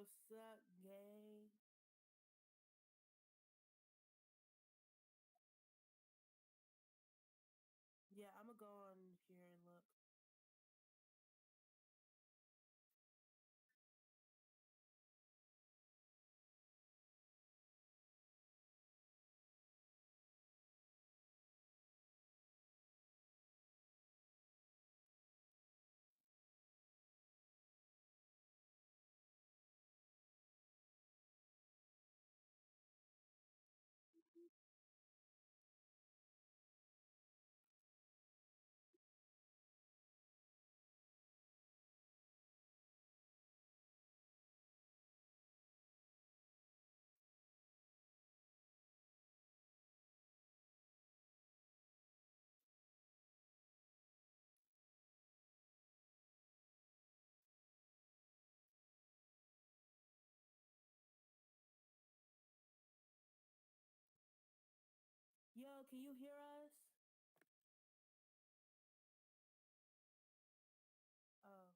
What's up, gang? Yeah, I'm gonna go on here and look. Yo, can you hear us? Oh,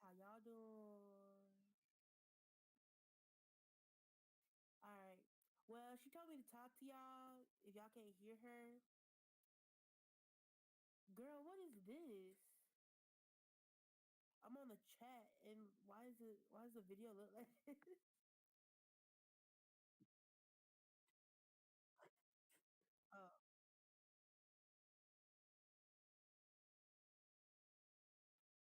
how y'all doing? All right. Well, she told me to talk to y'all. If y'all can't hear her, girl, what is this? I'm on the chat, and why is it? Why does the video look like this? Oh,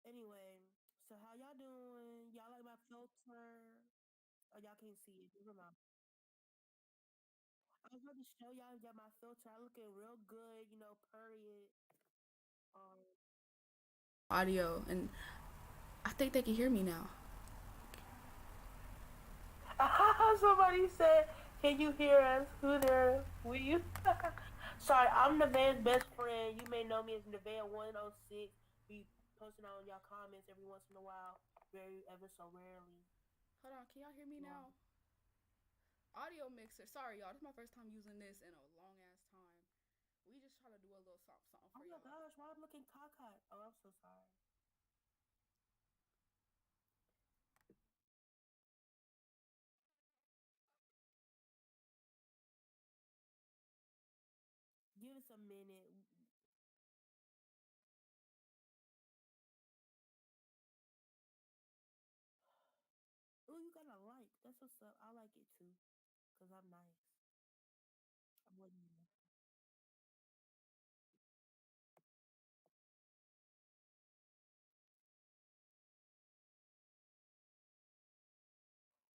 anyway. So how y'all doing? Y'all like my filter? Oh, y'all can't see it. Never mind. I was about to show y'all that my filter. I looking real good. Period. Um, Audio, and I think they can hear me now. Somebody said, "Can you hear us? Who there? Will you?" Sorry, I'm Nevaeh's best friend. You may know me as Nevaeh 106. Be posting on y'all comments every once in a while, very ever so rarely. Hold on, can y'all hear me Um, now? Audio mixer. Sorry, y'all. This is my first time using this in a long ass time. We just try to do a little something oh for my y'all. gosh, why I'm looking cockeyed? Oh, I'm so sorry. Give us a minute. Oh, you got a like. That's what's up. I like it too, cause I'm nice. I'm letting you know.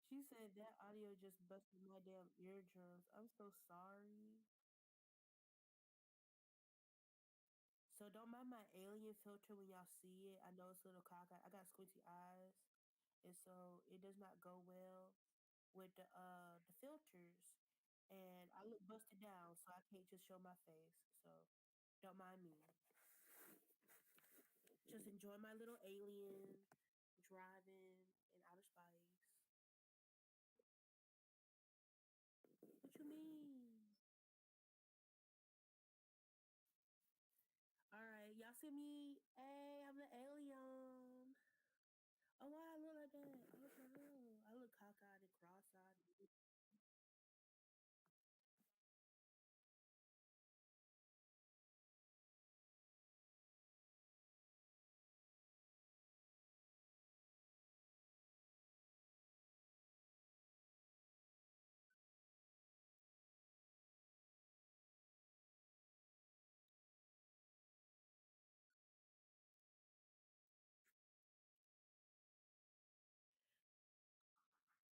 She said that audio just busted my damn eardrums. I'm so sorry. So don't mind my alien filter when y'all see it. I know it's a little cockeyed. I got squinty eyes, and so it does not go well with the filters. And I look busted down, so I can't just show my face. So don't mind me. Just enjoy my little alien driving in outer space. What you mean? All right, y'all see me? Hey, I'm the alien. Oh, why I look like that? Oh, for real. I look cockeyed and cross-eyed.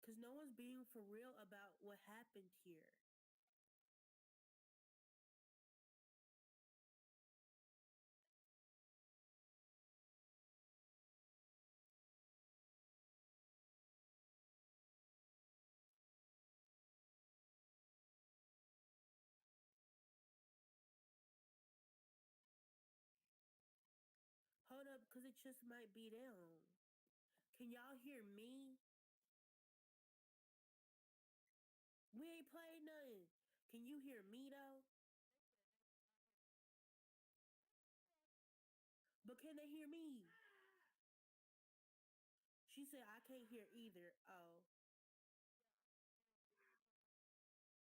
Because no one's being for real about what happened here. Cause it just might be them. Can y'all hear me? We ain't played nothing. Can you hear me though? But can they hear me? She said I can't hear either. Oh.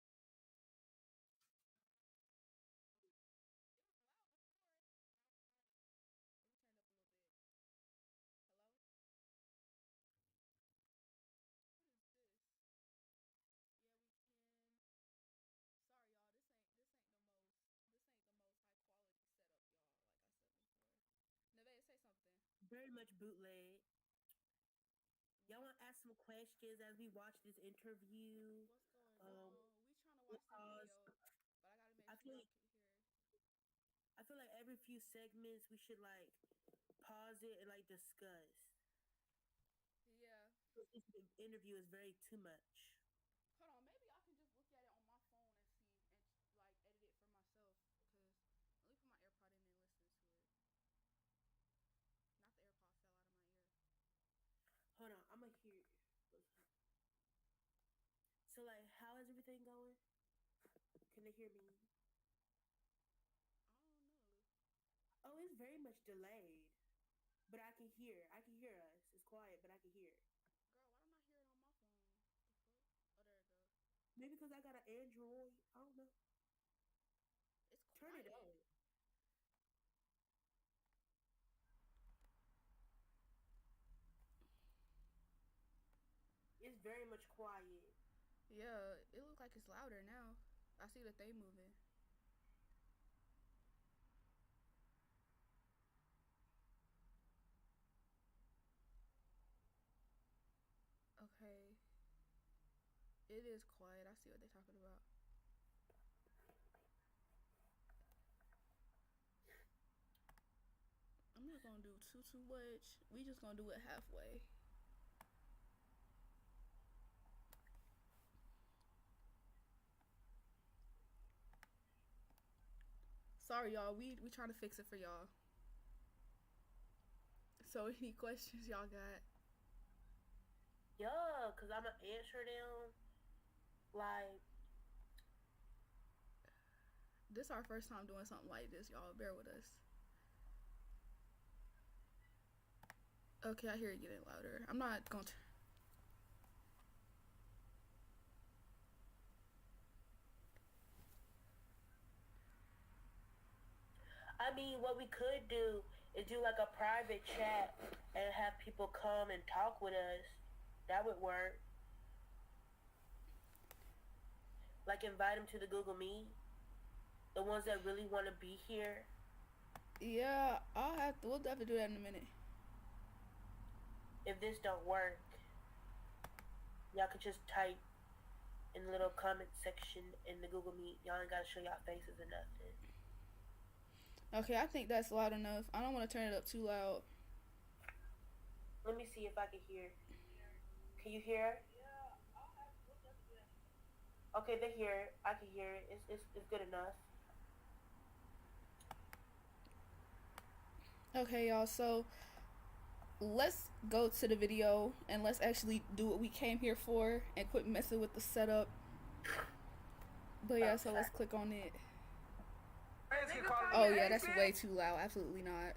Let me turn it up a little bit. Hello? What is this? Yeah, we can. Sorry, y'all. This ain't the most high quality setup, y'all. Like I said before. Neve, say something. Very much bootleg. Y'all want to ask some questions as we watch this interview? What's going Um, on? We trying to watch the because video, but I gotta make I sure feel y'all like can hear. every few segments we should like pause it and like discuss. Yeah. This interview is very too much. Hold on. Maybe I can just look at it on my phone and see and like edit it for myself. Cause let me put my AirPod in and listen to it. Not the AirPod fell out of my ear. Hold on, I'm gonna hear. So like, how is everything going? Can they hear me? I don't know. Oh, it's very much delayed, but I can hear. I can hear us. It's quiet, but I can hear. Girl, why don't I hear it on my phone? The fuck? Oh, there it goes. Maybe because I got an Android. I don't know. It's Turn it quiet. on. It's very much quiet. Yeah, it looks like it's louder now. I see the thing moving. Okay. It is quiet. I see what they're talking about. I'm not gonna do too much. We just gonna do it halfway. Sorry, y'all. We trying to fix it for y'all. So any questions y'all got? Yeah, cause I'ma answer them. Like, This our first time doing something like this, y'all. Bear with us. Okay, I hear it getting louder. I'm not gonna. I mean, what we could do is do like a private chat and have people come and talk with us. That would work. Like invite them to the Google Meet. The ones that really want to be here. Yeah, I'll have to. We'll have to do that in a minute. If this don't work, y'all could just type in the little comment section in the Google Meet. Y'all ain't gotta show y'all faces or nothing. Okay, I think that's loud enough. I don't want to turn it up too loud. Let me see if I can hear. Can you hear? Okay, they hear it. I can hear it. It's good enough. Okay, y'all. So let's go to the video and let's actually do what we came here for and quit messing with the setup. But yeah, so let's click on it. Oh yeah, that's way too loud. Absolutely not.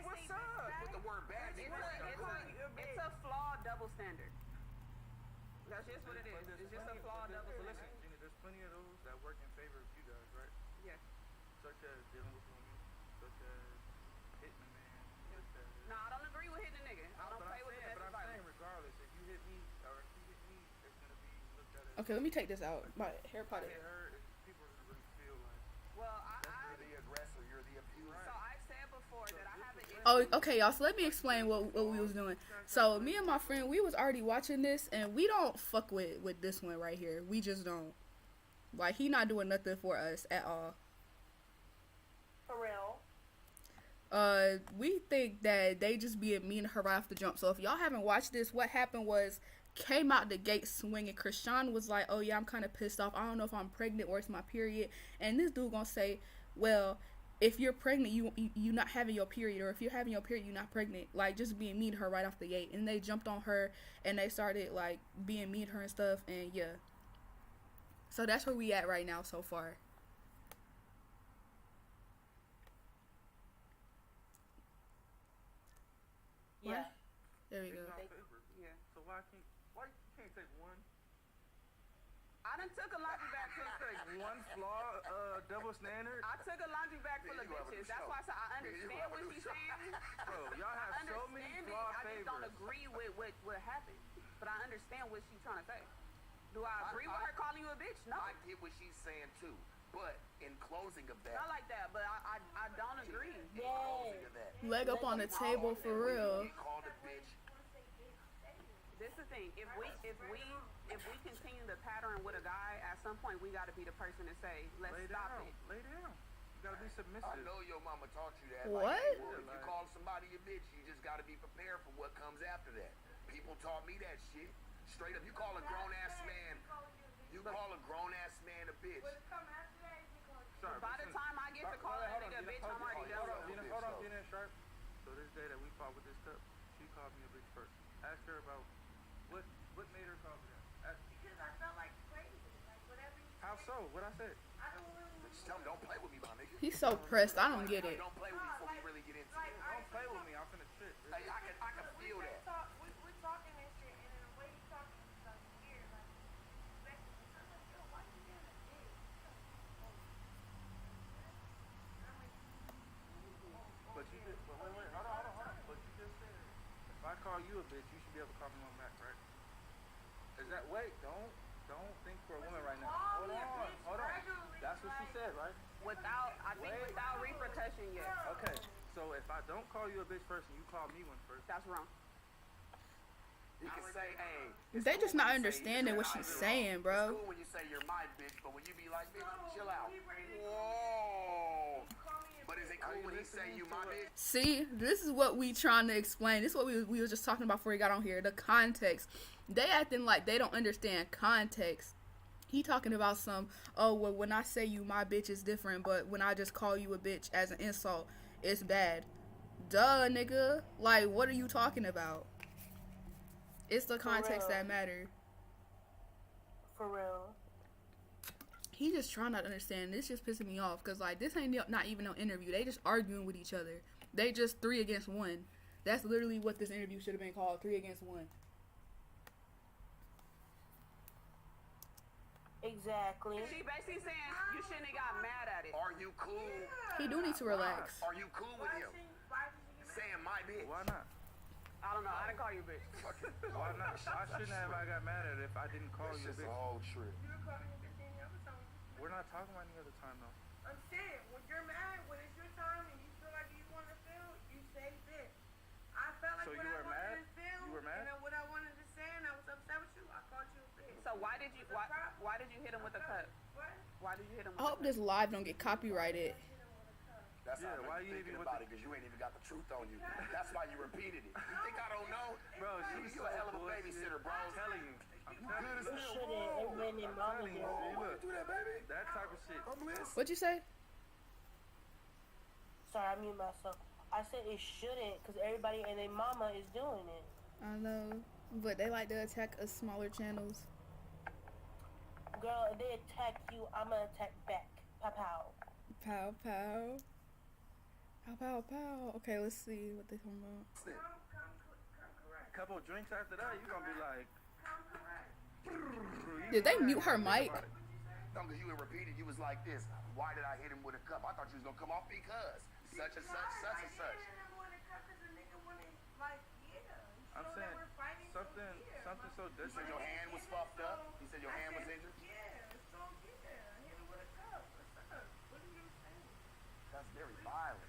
What's up? With the word bad, it's a flawed double standard. That's just what it is. It's just a flawed double standard. Listen, Gina, there's plenty of those that work in favor of you guys, right? Yes. Such as dealing with women, such as hitting a man, such as... No, I don't agree with hitting a nigga. I don't play with domestic But I'm saying, violence. regardless, if you hit me or if you hit me, it's gonna be looked at as... Okay, let me take this out. My hair If pot. I hit her, people are gonna really feel like... Well, You're the aggressor, you're the abuser. so I've said before that I have an issue. Oh, okay, y'all. So let me explain what we was doing. So me and my friend, we was already watching this, and we don't fuck with this one right here. We just don't. Like he not doing nothing for us at all. For real. We think that they just being mean to her right off the jump. So if y'all haven't watched this, what happened was came out the gate swinging. Krishan was like, "Oh yeah, I'm kind of pissed off. I don't know if I'm pregnant or it's my period." And this dude gonna say, "Well, if you're pregnant, you not having your period, or if you're having your period, you're not pregnant. Like, just being mean to her right off the gate, and they jumped on her and they started like being mean to her and stuff, and yeah. So that's where we at right now so far. Yeah. There we go. It's not favored. Yeah. So why you can't take one? I done took a laundry bag full of One flaw, double standard. I took a laundry bag full of bitches. That's why I said I understand what she's saying. Bro, y'all have so many flawed I just don't favors. agree with what happened. But I understand what she's trying to say. Do I agree with her calling you a bitch? No. I get what she's saying too. But in closing of that, Not like that, but I don't agree. in closing of that, Leg up on the table for real. you called a bitch. This is the thing. If we continue the pattern with a guy, at some point we got to be the person to say, let's Lay stop down. it. Lay down. You gotta be I submissive. know your mama taught you that. What? Like, well, if you Like- call somebody a bitch, you just gotta be prepared for what comes after that. People taught me that shit. Straight up, you call a grown ass man a bitch. Sharp, By the listen. time I get to call that nigga a bitch, I'm already done. Hold on, Gina, Sharp. So this day that we fought with this cup, she called me a bitch first. Ask her about what made her call me that. Because I felt like crazy. Like, whatever you How so? What I said? I don't really Just tell me, don't play with me, my nigga. He's so pressed. I don't get it. Don't play with me before we really get into it. Don't play with me. I'm finna trip. Hey, I can feel that. we're talking and shit, and in the way you talking is like weird. Like, expecting me. I'm like, yo, why you being a dick? But you did. But wait. Hold on. But you just said if I call you a bitch, you should be able to call me one back, right? Is that wait? Don't think for a woman right now. Hold on. That's what she said, right? Without repercussion yet. Okay. So if I don't call you a bitch first and you call me one first, That's wrong. You can say, hey. it's They cool just when not you say understanding you're what my she's bitch. saying, bro. It's cool when you say you're my bitch, but when you be like, bitch, chill out. Whoa. But is it cool when he say you my bitch? See, this is what we trying to explain. This is what we were just talking about before we got on here. The context. They acting like they don't understand context. He talking about well, when I say you my bitch is different, but when I just call you a bitch as an insult, it's bad. Duh, nigga. Like, what are you talking about? It's the context real. that matter. For real. He just trying not to understand. This just pissing me off because like this ain't not even no interview. They just arguing with each other. They just 3 against 1. That's literally what this interview should have been called. 3 against 1. Exactly. She basically saying you shouldn't have got mad at it. Are you cool? He do need to relax. Are you cool with him? Saying my bitch. why not? I don't know. I didn't call you a bitch. Why not? I shouldn't have. I got mad at it if I didn't call It's you a just a bitch. whole trip. You were calling me a bitch any other time. We're not talking about any other time though. I'm saying, when you're mad, when it's your time and you feel like you want to feel, you say bitch. I felt like So what you I were wanted mad? to feel, You were mad? and then what I wanted to say, and I was upset with you, I called you a bitch. So why did you hit him with a cut? What? Why did you hit him I with a hope cut? this live don't get copyrighted. That's Yeah, how why I'm you thinking even about with it because you ain't even got the truth on you. That's why you repeated it. You think I don't know? Bro, she's You so a hell of a bullshit. babysitter, bro. I'm telling you. I'm telling you. You shouldn't. Everybody named mama telling you, there. see, look, Do that, baby. that type of shit. I'm listening. What you say? Sorry, I mute myself. I said it shouldn't because everybody and their mama is doing it. I know, but they like to attack us smaller channels. Girl, if they attack you, I'ma attack back. Pow pow. Pow pow. Pow pow pow. Okay, let's see what they talking about. Come correct. Couple drinks after that, you gonna be like. Come correct. Did they mute her mic? No, because you had repeated, you was like this. Why did I hit him with a cup? I thought you was gonna come off because such and such, such and such. I'm saying something so You said different. your hand was fucked up. You said your hand was injured. That's very violent.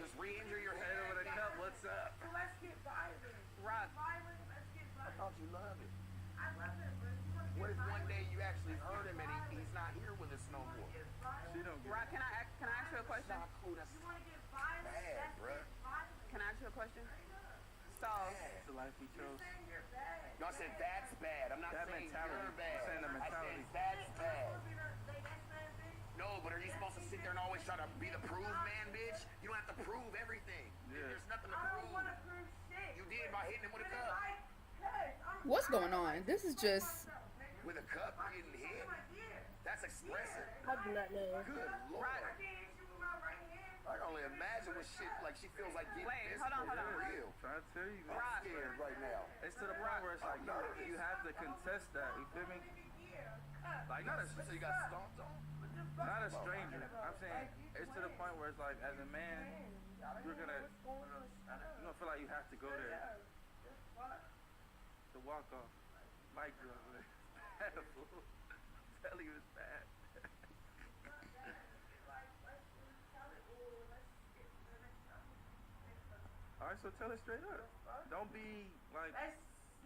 Just re-injure your Hit hand. him with a cup. What's up? So let's get violent. Rock. Violent, let's get I violent. thought you loved it. I love it, but if you want to What get if one violent, day you actually hurt him and he's not here with us no more? get violent. She don't get Rock, can I ask you a question? Nah, cool. That's You want to get violent, bad, let's bruh. get violent. Can I ask you a question? So, the life we chose. Saying you're bad. No, I said that's bad. I'm not That saying mentality. you're bad. I'm saying the I mentality. said that's bad. Like, that's not big. No, No, but are you supposed to sit there and always try to be the prove man, bitch? You don't have to prove everything. Yeah. There's nothing to I don't prove. want to prove shit. You did by hitting him with a But it's cup. like, cuz, What's going on? This is just. With a cup, you getting hit? That's expressive. I do not know. Good lord. Right. I did hit you with my right hand. I can only imagine what shit like she feels like getting Wait, this hold on. real. Trying to tell you, man. Right. I'm scared right now. It's to the point where it's like you have to contest that. You feel me? Like not a So you got stomped on? not a stranger. I'm saying it's to the point where it's like as a man, you're gonna feel like you have to go there to walk off. Like girl, man. Bad fool. Tell you it's bad. All right, so tell it straight up. Don't be like.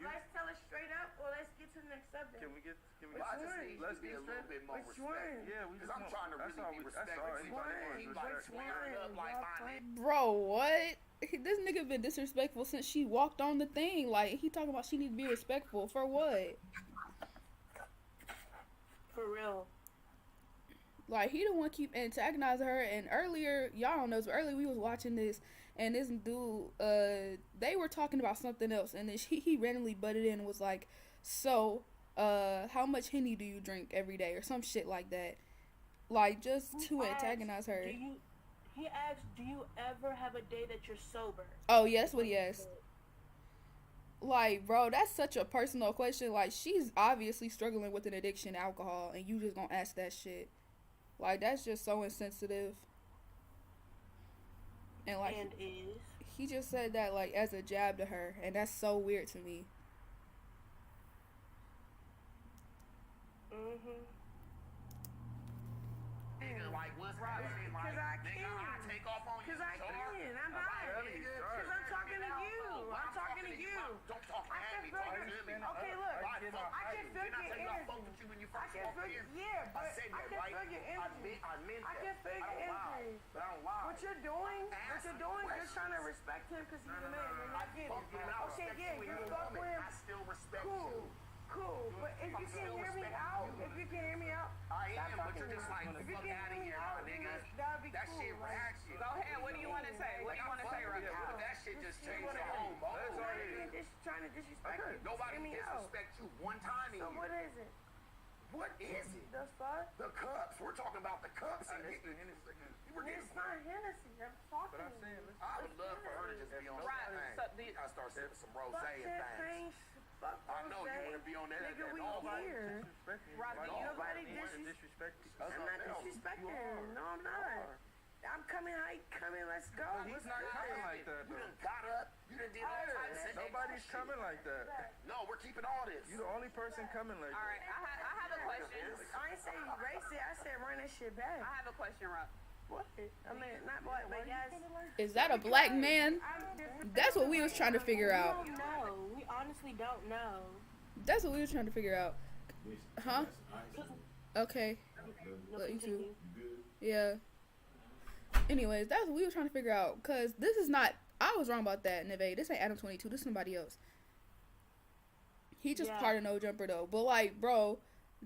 Let's tell it straight up, or let's get to the next subject. Can we get? Well, I just need Let's to be get a little straight. bit more Which respectful. one? Yeah, we Because just I'm want- trying to that's really all be we- that's respectful. all He anybody like, wants, he like respect. squaring up like my nigga. Bro, what? This nigga been disrespectful since she walked on the thing. Like, he talking about she need to be respectful. For what? For real. Like, he the one keep antagonizing her. And earlier, y'all don't know, so earlier we was watching this, and this dude, they were talking about something else, and then he randomly butted in and was like, so, how much Henny do you drink every day, or some shit like that. Like, just to antagonize her. He asked, do you ever have a day that you're sober? Oh, yeah, that's what he asked. Like, bro, that's such a personal question. Like, she's obviously struggling with an addiction to alcohol, and you just gonna ask that shit. Like, that's just so insensitive. And, like, And is. he just said that, like, as a jab to her, and that's so weird to me. Mm-hmm. Nigga, like, what's happening? Like, Because I nigga, can. I take off on you. Because I Sorry. can. I'm not. Really? Because I'm talking to you. I'm talking to you. Don't talk I at can me. feel Talk your. to me. Okay, look. Why I fuck can you? feel Didn't I your tell you I energy. fucked with you when you I first can walked feel. in? Yeah, but I said I that, can right? feel your energy. I meant I that. can feel I your don't lie. energy. But I don't lie. What you're doing, you're trying to respect him because he's a man. You're not getting Fuck you, and I it. Okay, respect yeah, you you and fuck woman. with him. I still respect Cool, you. cool. But if you can hear me out, if you can hear me out, I stop am, but talking you're to just me. like, If you fuck can out hear of me here, out, my then nigga. that'd be That cool. shit Like, reaction. Go ahead. What do you want to say? What do you want to say right now? But that shit just changed the Whatever. whole mode. That's all I it ain't just trying to disrespect you. Just Nobody hear me out. disrespect you one time in So here. what is it? What is it? The fuck? The cups. We're talking about the cups. It's And the Hennessy. we're getting. It's not Hennessy. I'm talking. But I'm saying, listen. I would love for her to just be on Right, that so thing. I start sipping some rose Fuck and that things. thing. Fuck I know you Jose. want to be on that. Nigga, we Nobody here. Disrespect me. Right, Like, nobody you want to disrespect us. I'm not No, disrespecting. you are. No, I'm not. I'm coming. I coming. Let's go. He's not coming like that, You though. done got up. You done did all types of Nobody's extra coming like that. shit. No, we're keeping all this. You the only person coming like All that. right, I have a question. I ain't say erase it. I said run that shit back. I have a question, Rob. What? I mean, not black, but yes. Is that a black man? I'm different. That's what we was trying to figure out. We don't know. We honestly don't know. That's what we was trying to figure out. Huh? Okay. No, Let you continue. Yeah. Anyways, that's what we were trying to figure out. Because this is not... I was wrong about that, Neve. This ain't Adam 22. This is somebody else. He just Yeah. part of No Jumper, though. But, like, bro,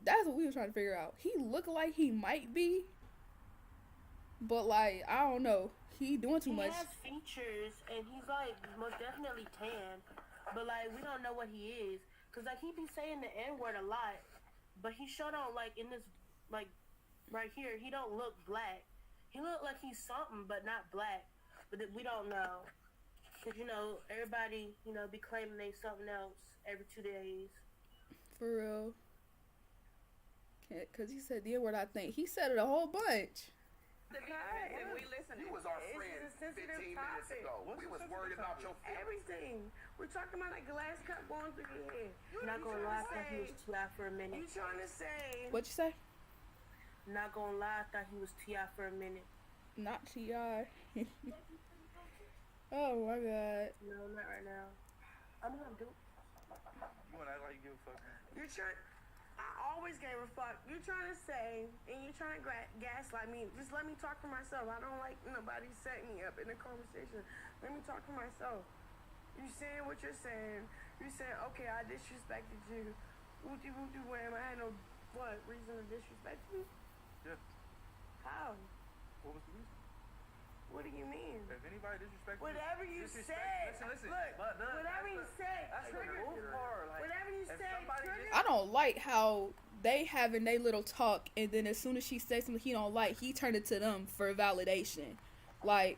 that's what we were trying to figure out. He look like he might be. But, like, I don't know. He doing too He much. has features, and he's like most definitely tan, but like we don't know what he is, cause like he be saying the N word a lot, but he sure don't like in this like right here. He don't look black. He look like he's something, but not black. But we don't know, cause you know everybody be claiming they something else every 2 days. For real. Because he said the N word, I think. He said it a whole bunch. If we listen, You was our It's friend a sensitive 15 minutes topic. ago. We was worried about your feelings. Everything. We're talking about a glass cup going through your head. Not gonna lie, I thought he was T.I. for a You minute. trying to say? What'd you say? Not gonna lie, I thought he was T.I. for a minute. Not T.I. Oh, my God. No, not right now. I'm gonna do. You want to act like you give a fuck, man. You're trying. I always gave a fuck. You're trying to say, and you're trying to gaslight me. Just let me talk for myself. I don't like nobody setting me up in a conversation. Let me talk for myself. You saying what you're saying. You saying, okay, I disrespected you. Wooty wooty wham. I had no reason to disrespect you. Yeah. How? What was the reason? What do you mean? If anybody disrespects Whatever you say. listen. Look, But whatever you say, that's the trigger. move part. Like, Whatever you if say, somebody trigger. I don't like how they having their little talk, and then as soon as she says something he don't like, he turned it to them for validation. Like,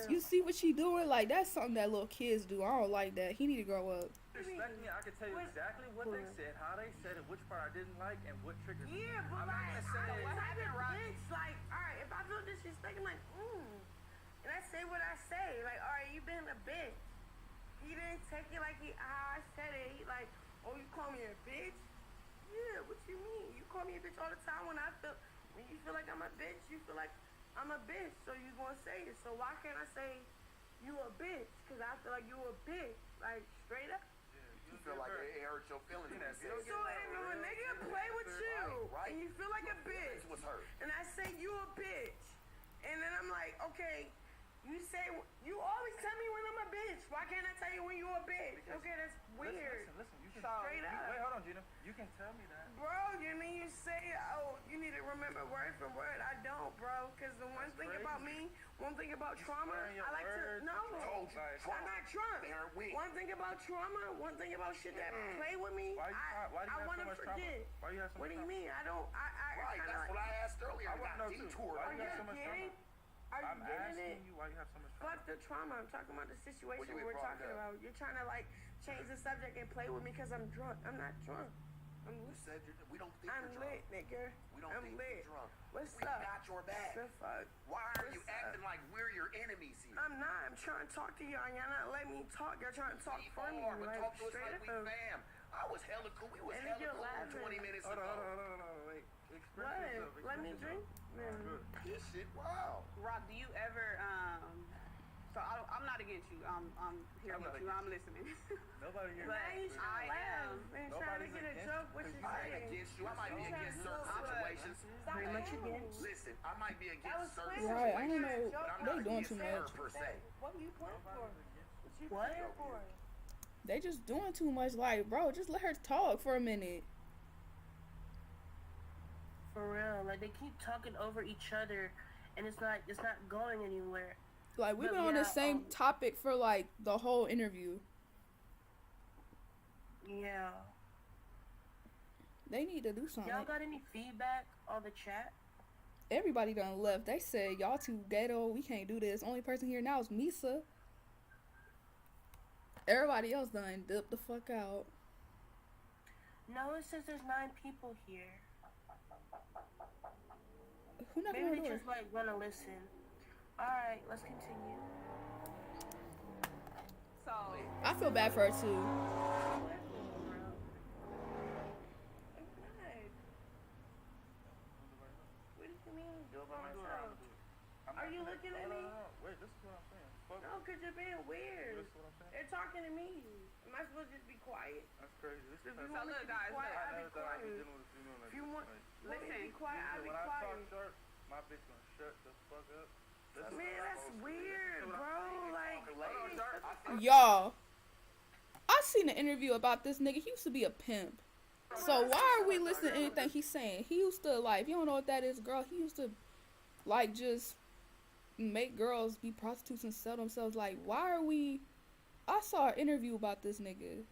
you see what she doing? Like, that's something that little kids do. I don't like that. He need to grow up. Respect me, I can tell you exactly what they said, how they said it, which part I didn't like, and what triggered me. Yeah, but I'm not like, gonna say I'm it. the type of bitch, like, alright, if I feel disrespect, I'm like, and I say what I say, like, alright, you been a bitch. He didn't take it like how I said it. He like, oh, you call me a bitch? Yeah, what you mean? You call me a bitch all the time when you feel like I'm a bitch, you feel like I'm a bitch, so you gonna say it. So why can't I say you a bitch? Cause I feel like you a bitch, like, straight up. You feel like it hurt your feelings. So if a nigga play with you, and you feel like a bitch, Was hurt. and I say you a bitch, and then I'm like, okay, you always tell me when I'm a bitch. Why can't I tell you when you a bitch? Because okay, that's weird. Listen. You can Straight up. Wait, hold on, Gina. You can tell me that. Bro, you mean you say, oh, you need to remember word for word. I don't, bro, because the one thing about me, one thing about trauma, I like to, no, I'm not drunk. One thing about trauma, one thing about shit that play with me, Why I you want to have so much forget. trauma? Why you have so What much do you trauma? mean? I don't, I Right, kind of that's like, what I asked earlier. I I want to got know too. detoured. Why are you you have so much getting? trauma? Are you I'm getting asking it? you why you have so much trauma. Fuck the trauma. I'm talking about the situation you we're brought talking it up. about. You're trying to like change the subject and play with me because I'm drunk. I'm not drunk. I'm You lit. said we don't think I'm you're lit, drunk. nigga. We don't I'm think lit. you're drunk. What's We up? got your back. The fuck? Why are you What's up? acting like we're your enemies here? I'm not. I'm trying to talk to y'all. Y'all not letting me talk. Y'all trying to talk We for me. are, but Like, talk to us straight like we up. fam. I was hella cool. We was And hella you're cool laughing. 20 minutes Hold ago. on. Wait. Express yourself. What? Let me drink? Good. This shit, wow. Rock, do you ever so I'm not against you. I'm here I'm with not you. against I'm listening. Nobody here. But Now you trying I to laugh am- and trying to Nobody's get a against joke. you, What 'cause you I ain't saying? against you. I might be against certain But- situations. Stop Very much playing with against. me. Listen, I might be That against was certain clear. Right, I don't situations, know. but I'm They not doing against too her much. per se. What are you playing for? What you What? playing for? They just doing too much. Like, bro, just let her talk for a minute. For real, like they keep talking over each other, and it's not going anywhere. Like, we've But been on the yeah, same topic for like the whole interview. Yeah. They need to do something. Y'all got any feedback on the chat? Everybody done left. They said y'all too ghetto. We can't do this. Only person here now is Misa. Everybody else done dipped the fuck out. No, it says there's 9 people here. Who not Maybe gonna they do it? just like wanna listen. Alright, let's continue. So I feel bad for her too. I'm not. What do you mean? Do it by myself? Are you looking at me? No. Wait, this is what I'm saying. Fuck. No, because you're being weird. This is what I'm saying. They're talking to me. Am I supposed to just be quiet? That's crazy. This If is you like, want me to look, be guys, quiet, look. I I'll be never thought I'd be quiet. dealing with a female like If you this. want Like, me to be quiet, I'll be when I talk quiet. short, my bitch gonna shut the fuck up. Man, that's weird, bro. Like, Y'all, I seen an interview about this nigga. He used to be a pimp. So why are we listening to anything he's saying? He used to, like, if you don't know what that is, girl, he used to, like, just make girls be prostitutes and sell themselves. Like, why are we... I saw an interview about this nigga.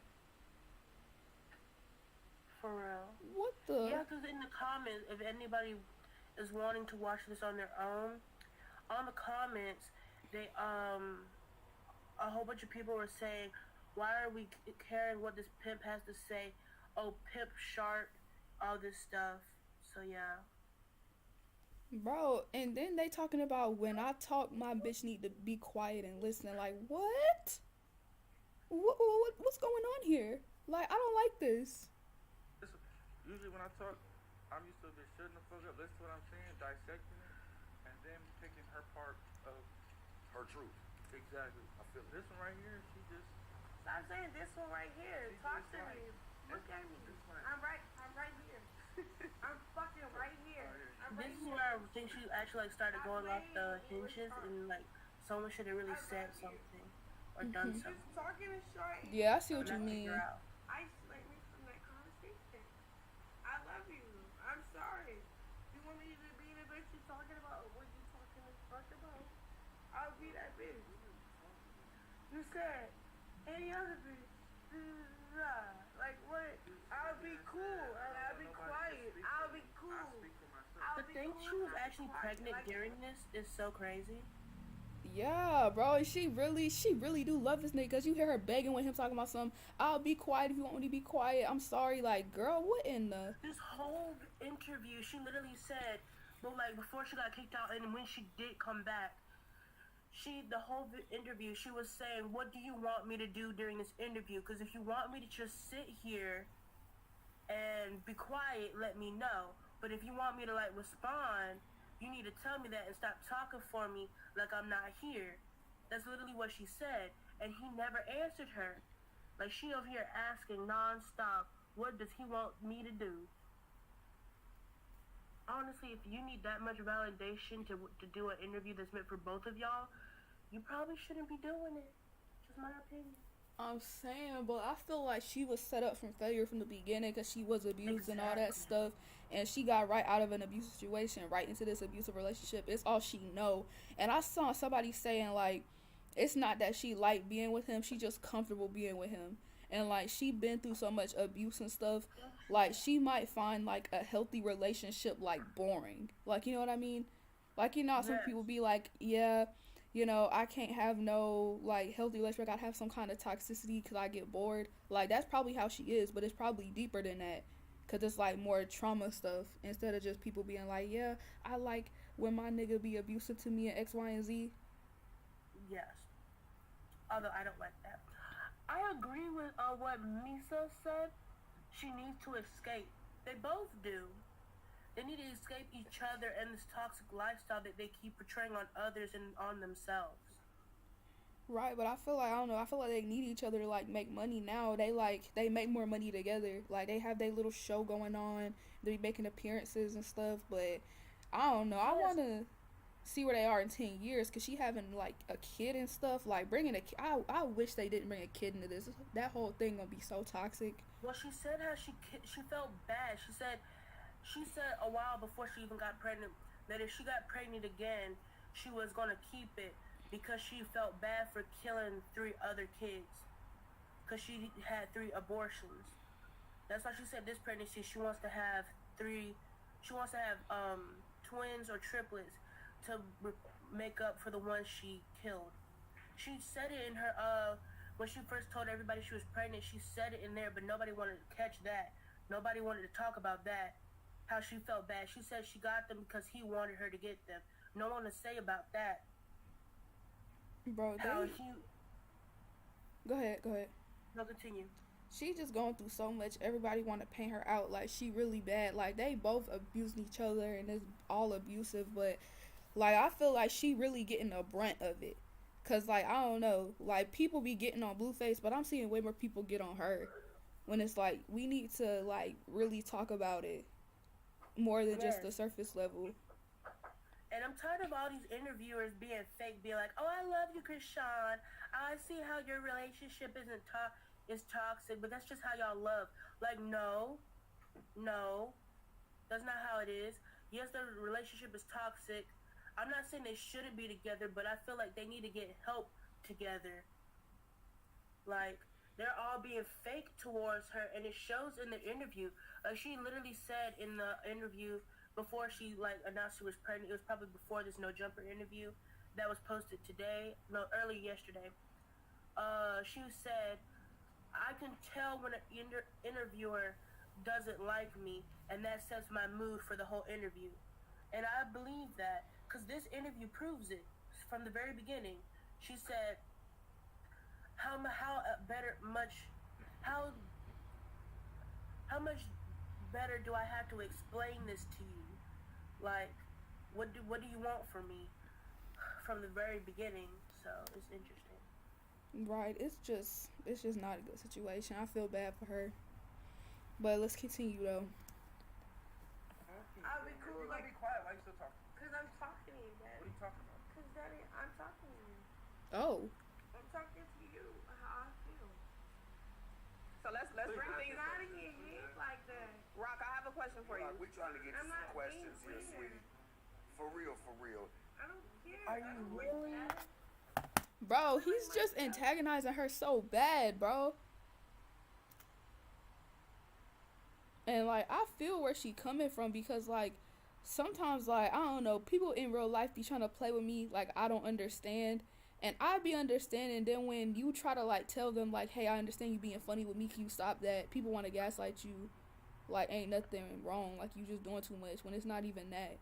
For real. What the... Yeah, because in the comments, if anybody is wanting to watch this on their own, on the comments, they a whole bunch of people were saying, why are we caring what this pimp has to say? Oh, pimp shark, all this stuff. So yeah. Bro, and then they talking about when I talk, my bitch need to be quiet and listen. Like, what? What's going on here? Like, I don't like this. Listen, usually when I talk, I'm used to just shutting the fuck up, listening to what I'm saying, dissecting it, and then picking her part of Her truth. exactly. I feel it. This one right here, she just stop saying this one right here. She's Talk just to like- me. Look at me. just like- I'm right here. I'm fucking right here. I'm right This is here. where I think she actually like started going off the hinges, and like someone should have really said something or done Just something. talking is short. Yeah, I see what you Not mean. figure out. Isolate me from that conversation. I love you. I'm sorry. You want me to be in a what you talking about? What you talking the fuck about? I'll be that bitch. You said any other bitch. Like what? I'll be cool and I'll be quiet. I'll be cool. To think she was actually pregnant during this is so crazy. Yeah, bro, she really do love this nigga. Cause you hear her begging with him talking about some. I'll be quiet if you want me to be quiet. I'm sorry, like, girl, what in the? This whole interview, she literally said, but like before she got kicked out, and when she did come back, the whole interview, she was saying, "What do you want me to do during this interview? Because if you want me to just sit here and be quiet, let me know. But if you want me to like respond, you need to tell me that and stop talking for me like I'm not here." That's literally what she said, and he never answered her. Like, she over here asking nonstop, what does he want me to do? Honestly, if you need that much validation to do an interview that's meant for both of y'all, you probably shouldn't be doing it. Just my opinion. I'm saying, but I feel like she was set up from failure from the beginning because she was abused and all that stuff, and she got right out of an abusive situation, right into this abusive relationship. It's all she know. And I saw somebody saying, like, it's not that she liked being with him, she just comfortable being with him. And, like, she been through so much abuse and stuff, like, she might find, like, a healthy relationship, like, boring. Like, you know what I mean? Like, you know, some people be like, yeah, you know, I can't have no, like, healthy relationship. I gotta have some kind of toxicity because I get bored. Like, that's probably how she is, but it's probably deeper than that. Because it's, like, more trauma stuff instead of just people being like, yeah, I like when my nigga be abusive to me and X, Y, and Z. Yes. Although I don't like that. I agree with what Misa said. She needs to escape. They both do. They need to escape each other and this toxic lifestyle that they keep portraying on others and on themselves. Right, but I feel like, I don't know, I feel like they need each other to, like, make money now. They make more money together. Like, they have their little show going on. They be making appearances and stuff, but I don't know. I want to see where they are in 10 years because she having, like, a kid and stuff. Like, bringing a kid, I wish they didn't bring a kid into this. That whole thing gonna be so toxic. Well, she said how she felt bad. She said a while before she even got pregnant that if she got pregnant again, she was going to keep it because she felt bad for killing 3 other kids because she had 3 abortions. That's why she said this pregnancy she wants to have twins or triplets to make up for the ones she killed. She said it in her when she first told everybody she was pregnant. She said it in there, but nobody wanted to catch that. Nobody wanted to talk about that. How she felt bad. She said she got them because he wanted her to get them. No one to say about that. Bro, Go ahead. No, continue. She just going through so much. Everybody want to paint her out like she really bad. Like, they both abusing each other and it's all abusive, but, like, I feel like she really getting the brunt of it. Cause, like, I don't know, like, people be getting on Blueface, but I'm seeing way more people get on her. When it's like, we need to, like, really talk about it more than just the surface level. And I'm tired of all these interviewers being fake, being like, "Oh, I love you, Krishan. I see how your relationship is toxic, but that's just how y'all love." Like, no, that's not how it is. Yes, the relationship is toxic. I'm not saying they shouldn't be together, but I feel like they need to get help together. Like, they're all being fake towards her, and it shows in the interview. Like, she literally said in the interview before she, like, announced she was pregnant, it was probably before this No Jumper interview that was posted early yesterday. She said, "I can tell when an interviewer doesn't like me, and that sets my mood for the whole interview." And I believe that, because this interview proves it from the very beginning. She said, how much better do I have to explain this to you? Like, what do you want from me? From the very beginning. So it's interesting. Right, it's just not a good situation. I feel bad for her. But let's continue though. I'll be cool. You gotta be quiet. Why are you still talking? Because I'm talking to you, Daddy. What are you talking about? Because, Daddy, I'm talking to you. Oh. I'm talking to you. How I feel. So let's bring things. You gotta get hit like that. Rock, I have a question for you. We're trying to get I'm some not questions being here, weird. sweetie. For real, for real. I don't care. Are you really? Bro, he's just antagonizing her so bad, bro. And like, I feel where she coming from because like, sometimes like, I don't know, people in real life be trying to play with me like I don't understand. And I be understanding. Then when you try to like tell them like, hey, I understand you being funny with me, can you stop that? People want to gaslight you like ain't nothing wrong, like you just doing too much when it's not even that.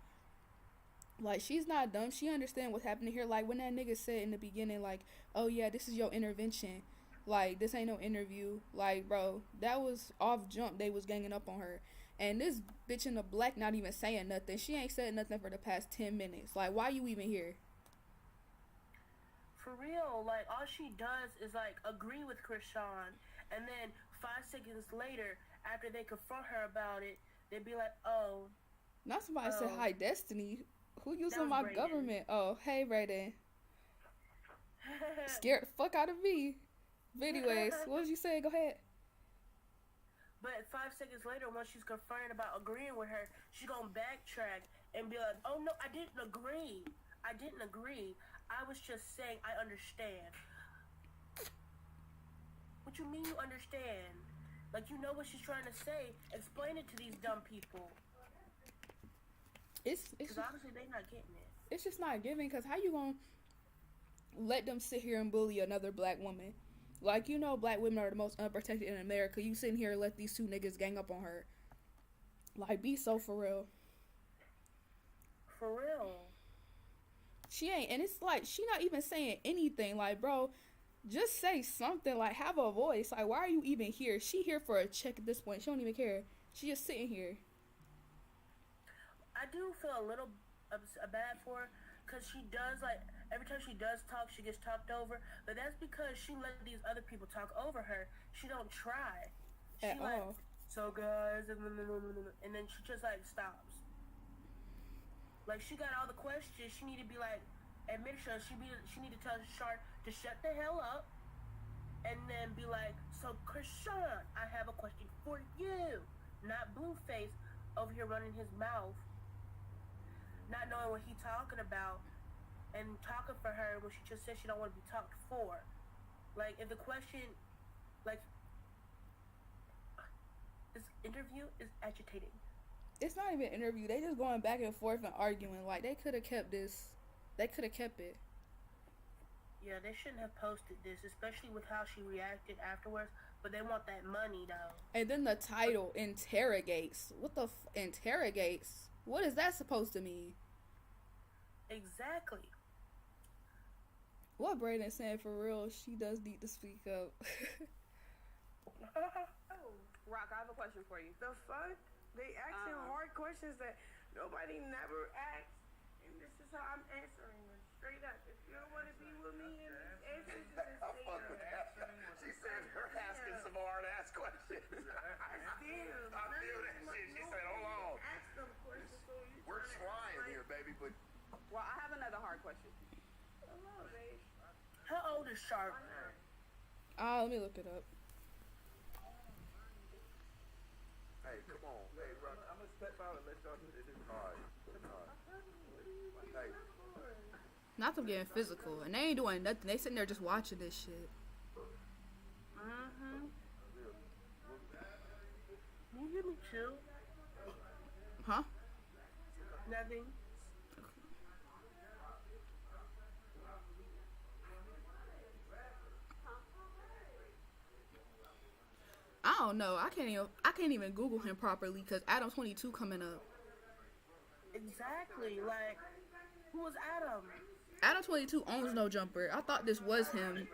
Like, she's not dumb. She understand what's happening here. Like, when that nigga said in the beginning, like, oh, yeah, this is your intervention. Like, this ain't no interview. Like, bro, that was off jump. They was ganging up on her. And this bitch in the black not even saying nothing. She ain't said nothing for the past 10 minutes. Like, why you even here? For real, like, all she does is, like, agree with Krishan. And then 5 seconds later, after they confront her about it, they'd be like, oh. Not somebody said, hi, Destiny. Who using was my Brayden. government? Oh, hey, Brayden. Scared the fuck out of me. But anyways, what was you saying? Go ahead. But 5 seconds later, once she's confronted about agreeing with her, she's gonna backtrack and be like, oh no, I didn't agree. I didn't agree. I was just saying I understand. What you mean you understand? Like, you know what she's trying to say. Explain it to these dumb people. It's Because obviously they're not getting it. It's just not giving, because how you gonna let them sit here and bully another black woman? Like, you know, black women are the most unprotected in America. You sitting here and let these two niggas gang up on her. Like, be so for real. For real. She ain't, and it's like, she not even saying anything. Like, bro, just say something. Like, have a voice. Like, why are you even here? She here for a check at this point. She don't even care. She just sitting here. I do feel a little bad for her, because she does, like, every time she does talk, she gets talked over. But that's because she let these other people talk over her. She don't try. She At like, all. so guys, and then she just, like, stops. Like, she got all the questions. She need to be like, admit her. She need to tell Shark to shut the hell up, and then be like, so Krishan, I have a question for you. Not Blueface over here running his mouth, not knowing what he talking about, and talking for her when she just said she don't want to be talked for. Like, if the question, like, this interview is agitating. It's not even an interview. They just going back and forth and arguing. Like, they could have kept this. They could have kept it. Yeah, they shouldn't have posted this, especially with how she reacted afterwards. But they want that money, though. And then the title, interrogates. What the interrogates? What is that supposed to mean? Exactly. What Brayden saying for real, she does need to speak up. Rock, I have a question for you. The fuck? They asking hard questions that nobody never asked, and this is how I'm answering them straight up. If you don't want to be with me in these answers, just I say fuck with that. that. She said her asking some hard-ass questions. I still. I feel that shit. She said, hold on. Ask them questions so you We're trying here, baby, but Well, I have another hard question. Hello, babe. How old is Sharp? Let me look it up. hey, come on. Hey, Rock. I'm gonna step out and let y'all do this. Alright. Hey, Not them getting physical. And they ain't doing nothing. They sitting there just watching this shit. Mm-hmm. You hear me too? Huh? Nothing. I don't know. I can't even Google him properly because Adam 22 coming up. Exactly. Like, who was Adam? Adam 22 owns No Jumper. I thought this was him.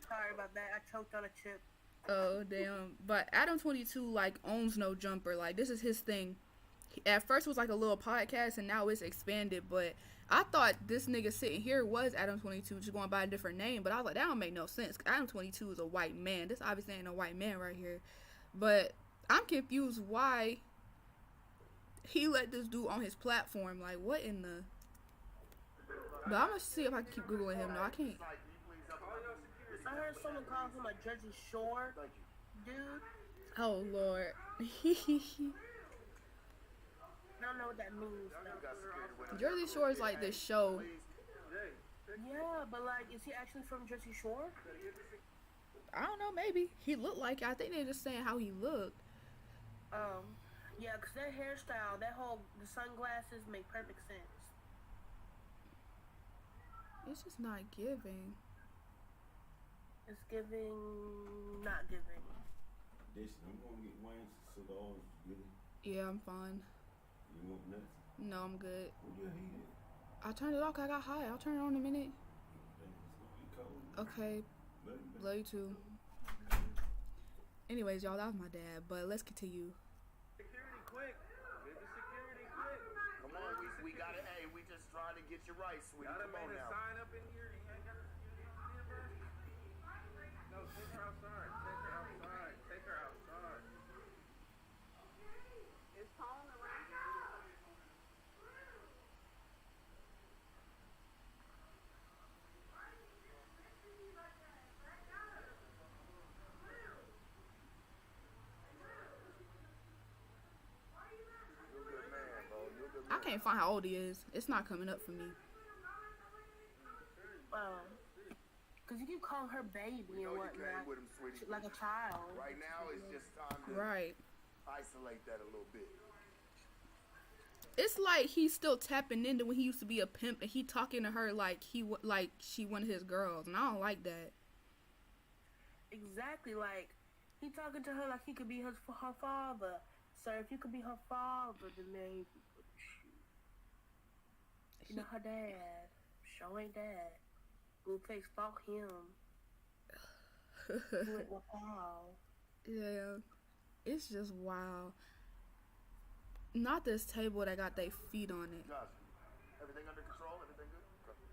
Sorry about that. I choked on a chip. Oh, damn. But Adam 22, like, owns No Jumper. Like, this is his thing. At first it was like a little podcast, and now it's expanded. But I thought this nigga sitting here was Adam 22, just going by a different name. But I was like, that don't make no sense. Adam 22 is a white man. This obviously ain't a white man right here. But I'm confused why he let this dude on his platform. Like, what in the... But I'm gonna see if I can keep Googling him. No, I can't. I heard someone call him a Jersey Shore dude. Oh, Lord. I don't know what that means. We got security with us. Jersey Shore is like this show. Yeah, but like, is he actually from Jersey Shore? I don't know, maybe. He looked like it. I think they're just saying how he looked. Yeah, because that hairstyle, the sunglasses make perfect sense. It's just not giving. It's giving, not giving. I'm gonna get Wayne cigars. Yeah, I'm fine. You want nuts? No, I'm good. Where your heat I turned it off 'cause I got high. I'll turn it on in a minute. at? Okay. Love you too. Anyways, y'all, that was my dad. But let's continue. Security, quick. Get the security, quick. Come on, we got it. Hey, we just trying to get you right, sweetie. Gotta Come on make a now. sign up in here. You ain't got to No, take her outside. Take her outside. Take her outside. Is Tone around? You're a good man, bro. You're a good I man. can't find how old he is. It's not coming up for me. Because you keep calling her baby We know and you came whatnot, with him, sweetie. like a child. Right now, it's just time to Right. isolate that a little bit. It's like he's still tapping into when he used to be a pimp and he talking to her like like she one of his girls, and I don't like that. Exactly, like, he talking to her like he could be her father. Sir, if you could be her father, then maybe. You know, her dad. Show ain't dad. Blueface fought him. He went with Paul. Yeah, it's just wild. Not this table that got their feet on it. Josh, everything under control? Everything good? Okay.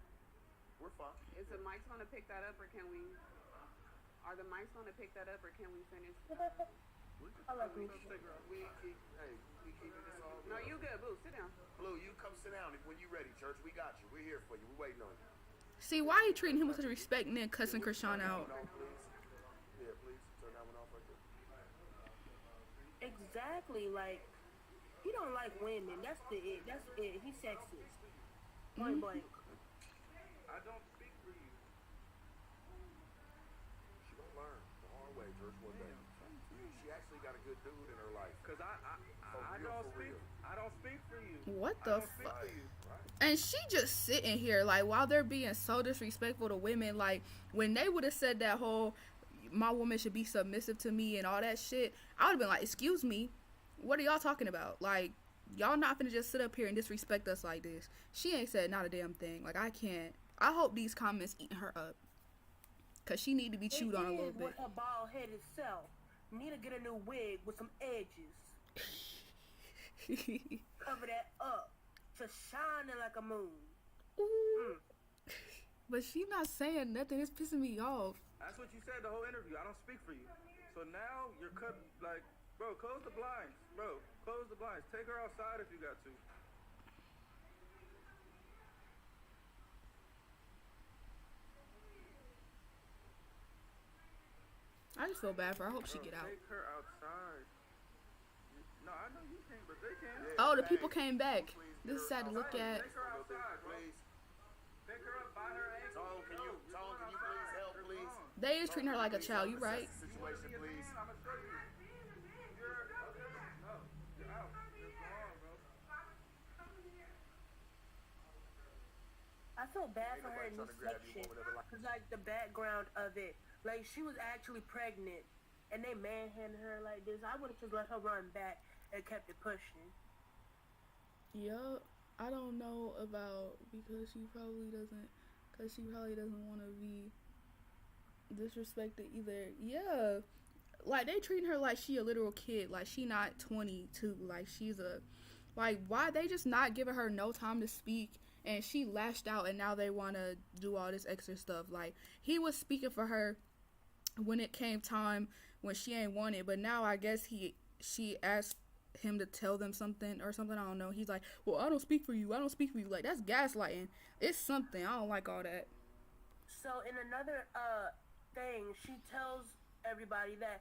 We're fine. Is the mics gonna pick that up, or can we? Are the mics gonna pick that up, or can we finish? I like me. We keep this all No, good. you good, Boo. Sit down. Blue, you come sit down when you ready, church. We got you. We're here for you. We're waiting on you. See, why he treating him with such respect and then cussing Krishan out? Turn that one off, please. Yeah, please. Turn that one off right there. Exactly, like, he don't like women. That's it. He's sexist. Point blank. I don't speak for you. She gonna learn the hard way, church, one day. She actually got a good dude in her life. Cause I real, don't for speak. real. I don't speak for you. What I the don't speak fuck? for you. And she just sitting here like while they're being so disrespectful to women. Like when they would have said that whole "my woman should be submissive to me" and all that shit, I would have been like, "Excuse me, what are y'all talking about? Like y'all not finna just sit up here and disrespect us like this." She ain't said not a damn thing. Like I can't. I hope these comments eating her up, cause she need to be chewed on a little bit. With her bald headed self, need to get a new wig with some edges. Cover that up to shining like a moon. Ooh. But she not saying nothing. It's pissing me off. That's what you said the whole interview. I don't speak for you. So now you're cut. Like, bro, close the blinds. Bro, close the blinds. Take her outside if you got to. I just feel bad for her. I hope she Bro, get out. Take her outside. No, I know you can't, but they can. Yeah, Oh, the hey, people came back. please This is sad to look at. Take her outside, bro. Please. Pick her up by her ankle. Tone, can you please help, please? They is treating her like a child. You right? Assess the situation, please. I'm gonna show you. You're okay. No, you're out. You're gone, bro. I feel bad Ain't for her in nobody this trying to grab you section. over there, like- Cause like the background of it, like she was actually pregnant, and they manhandled her like this. I would have just let her run back and kept it pushing. Yup. I don't know about because she probably doesn't want to be disrespected either. Yeah. Like they treating her like she a literal kid. Like she not 22. Like she's a like why they just not giving her no time to speak, and she lashed out and now they want to do all this extra stuff. Like he was speaking for her when it came time when she ain't wanted, but now I guess she asked him to tell them something or something. I don't know. He's like, well, I don't speak for you. Like that's gaslighting. It's something. I don't like all that. So in another thing, she tells everybody that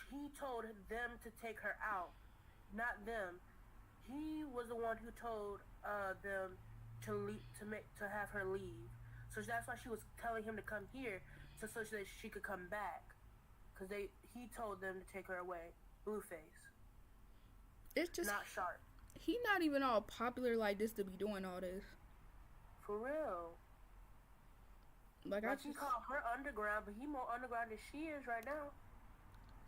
he told them to take her out, not them. he was the one who told them to have her leave. So that's why she was telling him to come here, so that she could come back. Cause he told them to take her away. Blueface. It's just not Sharp. He not even all popular like this to be doing all this. For real. Like I he called her underground, but he more underground than she is right now.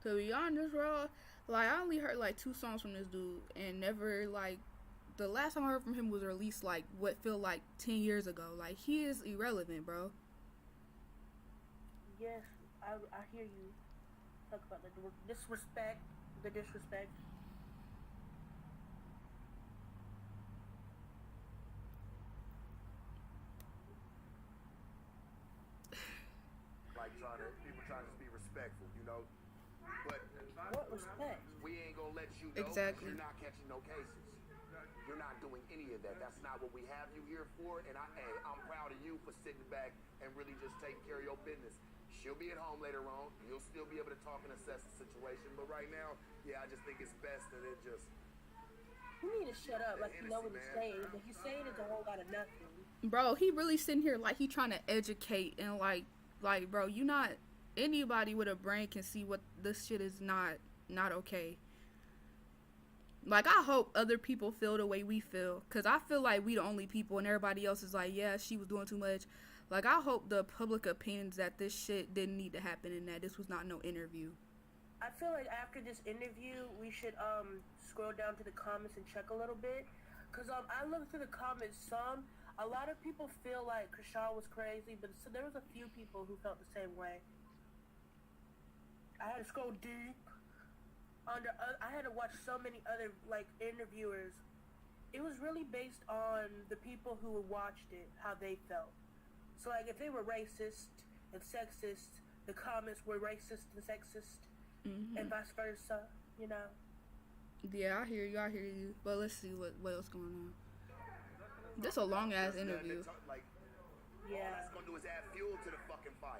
To be honest, bro, like I only heard like 2 songs from this dude, and never like the last time I heard from him was released like what feel like 10 years ago. Like he is irrelevant, bro. Yes, I hear you. Talk about the disrespect. Like people trying to just be respectful, you know. But what respect? We ain't gonna let you know. Exactly. You're not catching no cases. You're not doing any of that. That's not what we have you here for. And I'm proud of you for sitting back and really just taking care of your business. She'll be at home later on. You'll still be able to talk and assess the situation. But right now, yeah, I just think it's best that it just. You need to shut up, like you know what he's saying. But he's saying is a whole lot of nothing. Bro, he really sitting here like he trying to educate and like, bro, you not anybody with a brain can see what this shit is not okay. Like, I hope other people feel the way we feel, because I feel like we the only people and everybody else is like, yeah, she was doing too much. Like, I hope the public opinions that this shit didn't need to happen and that this was not no interview. I feel like after this interview, we should scroll down to the comments and check a little bit, because I looked through the comments. A lot of people feel like Krishan was crazy, but so there was a few people who felt the same way. I had to scroll deep. I had to watch so many other like interviewers. It was really based on the people who watched it, how they felt. So like if they were racist and sexist, the comments were racist and sexist, and vice versa. You know. Yeah, I hear you. But let's see what else going on. This a long ass interview. Like, yeah. All that's gonna do is add fuel to the fucking fire.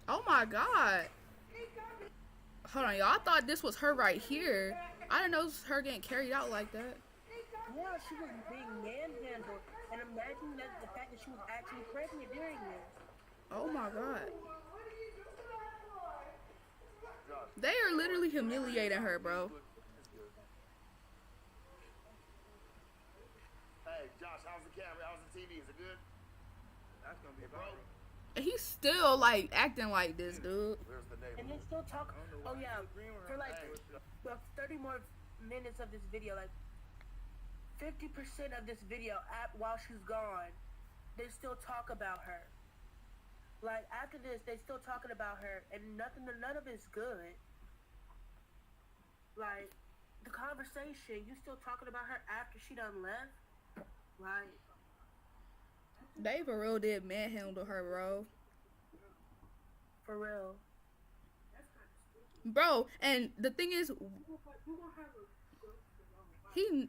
Oh my god. Hold on, y'all. I thought this was her right here. I didn't know it was her getting carried out like that. Yeah, she was being manhandled. And imagine the fact that she was actually pregnant during this. Oh my god. They are literally humiliating her, bro. Hey, Josh, how's the camera? How's the TV? Is it good? That's gonna be bro. And he's still like acting like this, dude. Where's the neighbor? And they still talk. Oh yeah, for like 30 more minutes of this video, like 50% of this video, while she's gone, they still talk about her. Like after this, they still talking about her, and none of it's good. Like the conversation, you still talking about her after she done left. Like they for real did manhandle her, bro. For real. Bro, and the thing is,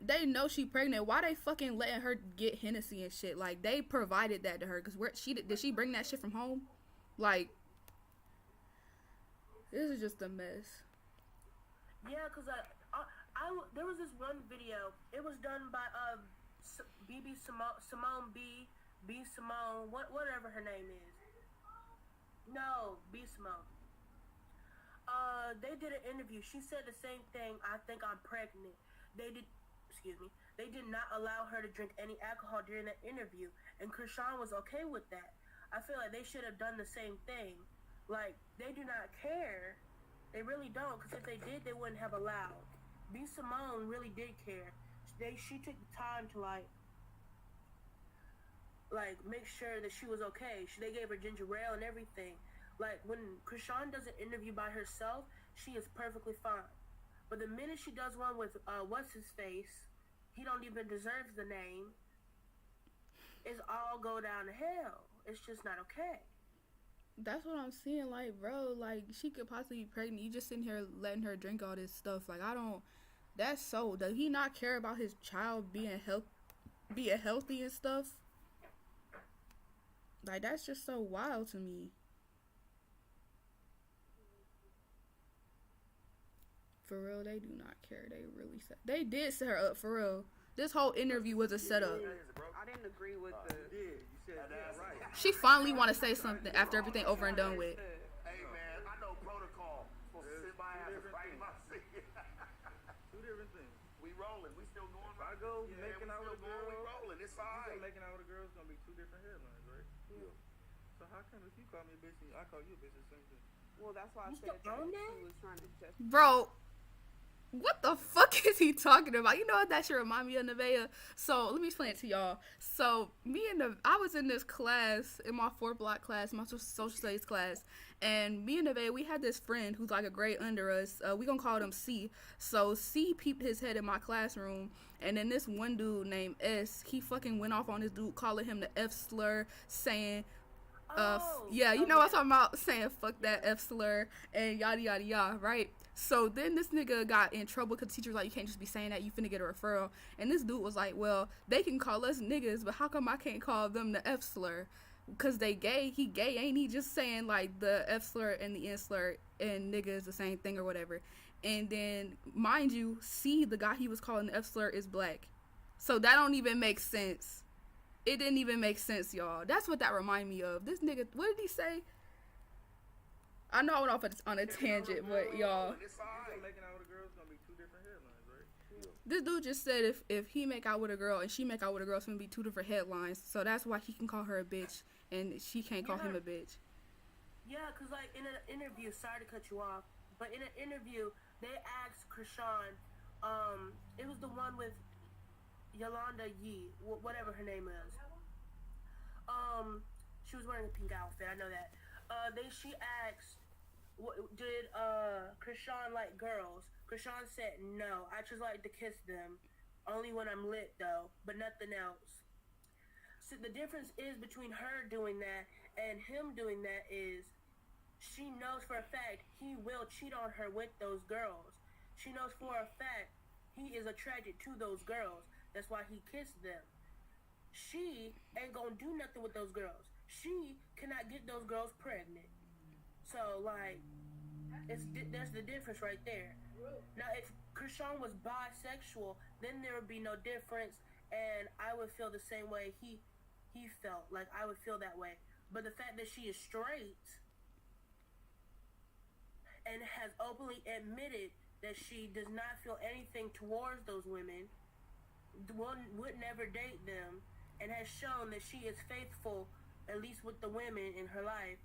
they know she pregnant. Why they fucking letting her get Hennessy and shit? Like they provided that to her, cause did she bring that shit from home? Like this is just a mess. Yeah, cause there was this one video. It was done by Simone B Simone, whatever her name is. No, B Simone. They did an interview. She said the same thing. I think I'm pregnant. They did not allow her to drink any alcohol during that interview, and Krishan was okay with that. I feel like they should have done the same thing. Like they do not care. They really don't. Because if they did, they wouldn't have allowed. B Simone really did care. She took the time to like make sure that she was okay. They gave her ginger ale and everything. Like when Krishan does an interview by herself, she is perfectly fine. But the minute she does one with what's his face, he don't even deserve the name. It's all go down to hell. It's just not okay. That's what I'm seeing. Like, bro, like she could possibly be pregnant. You just sitting here letting her drink all this stuff. Like, I don't. That's so. Does he not care about his child being healthy and stuff? Like, that's just so wild to me. For real, they do not care. They really set. They did set her up for real. This whole interview was a setup. I didn't agree with the. You did. You said yeah, right. She finally want to say something after everything over and done with. Hey man, I know protocol. Supposed to sit my ass right in my seat. Two different things. We rolling. We still going. If I go making out with a girl, we rolling. It's alright. Making out with a girl is gonna be two different headlines, right? Yeah. So how come if you call me a bitch and I call you a bitch, it's the same thing? Well, that's why I You said still that own she that? was trying to just. Bro, what the fuck is he talking about? You know what that should remind me of, Nevaeh? So let me explain it to y'all. So I was in this class, in my 4th block class, my social studies class, and me and Nevaeh, we had this friend who's like a grade under us. We gonna call him C. So C peeped his head in my classroom, and then this one dude named S, he fucking went off on this dude, calling him the F slur, saying, yeah, you know what I'm talking about, saying fuck that F slur and yada yada yada, right? So then this nigga got in trouble because the teacher was like, you can't just be saying that, you finna get a referral. And this dude was like, well, they can call us niggas, but how come I can't call them the F slur? Because they gay, he gay, ain't he? Just saying like the F slur and the N slur and nigga is the same thing or whatever. And then, mind you, C, the guy he was calling the F slur, is black. So that don't even make sense. It didn't even make sense, y'all. That's what that remind me of. This nigga, what did he say? I know I went off on a tangent, but y'all. Making out with a girl is gonna be two different headlines, right? Yeah. This dude just said if he make out with a girl and she make out with a girl, it's gonna be two different headlines. So that's why he can call her a bitch and she can't call him a bitch. Yeah, because, like, in an interview, sorry to cut you off, but in an interview, they asked Krishan, it was the one with Yolanda Yee, whatever her name is. She was wearing a pink outfit, I know that. She asked, did Krishan like girls? Krishan said, no, I just like to kiss them. Only when I'm lit, though, but nothing else. So the difference is between her doing that and him doing that is she knows for a fact he will cheat on her with those girls. She knows for a fact he is attracted to those girls. That's why he kissed them. She ain't gonna do nothing with those girls. She cannot get those girls pregnant. So, like, there's the difference right there. Now, if Krishan was bisexual, then there would be no difference, and I would feel the same way he felt. Like, I would feel that way. But the fact that she is straight and has openly admitted that she does not feel anything towards those women, would never date them, and has shown that she is faithful, at least with the women in her life,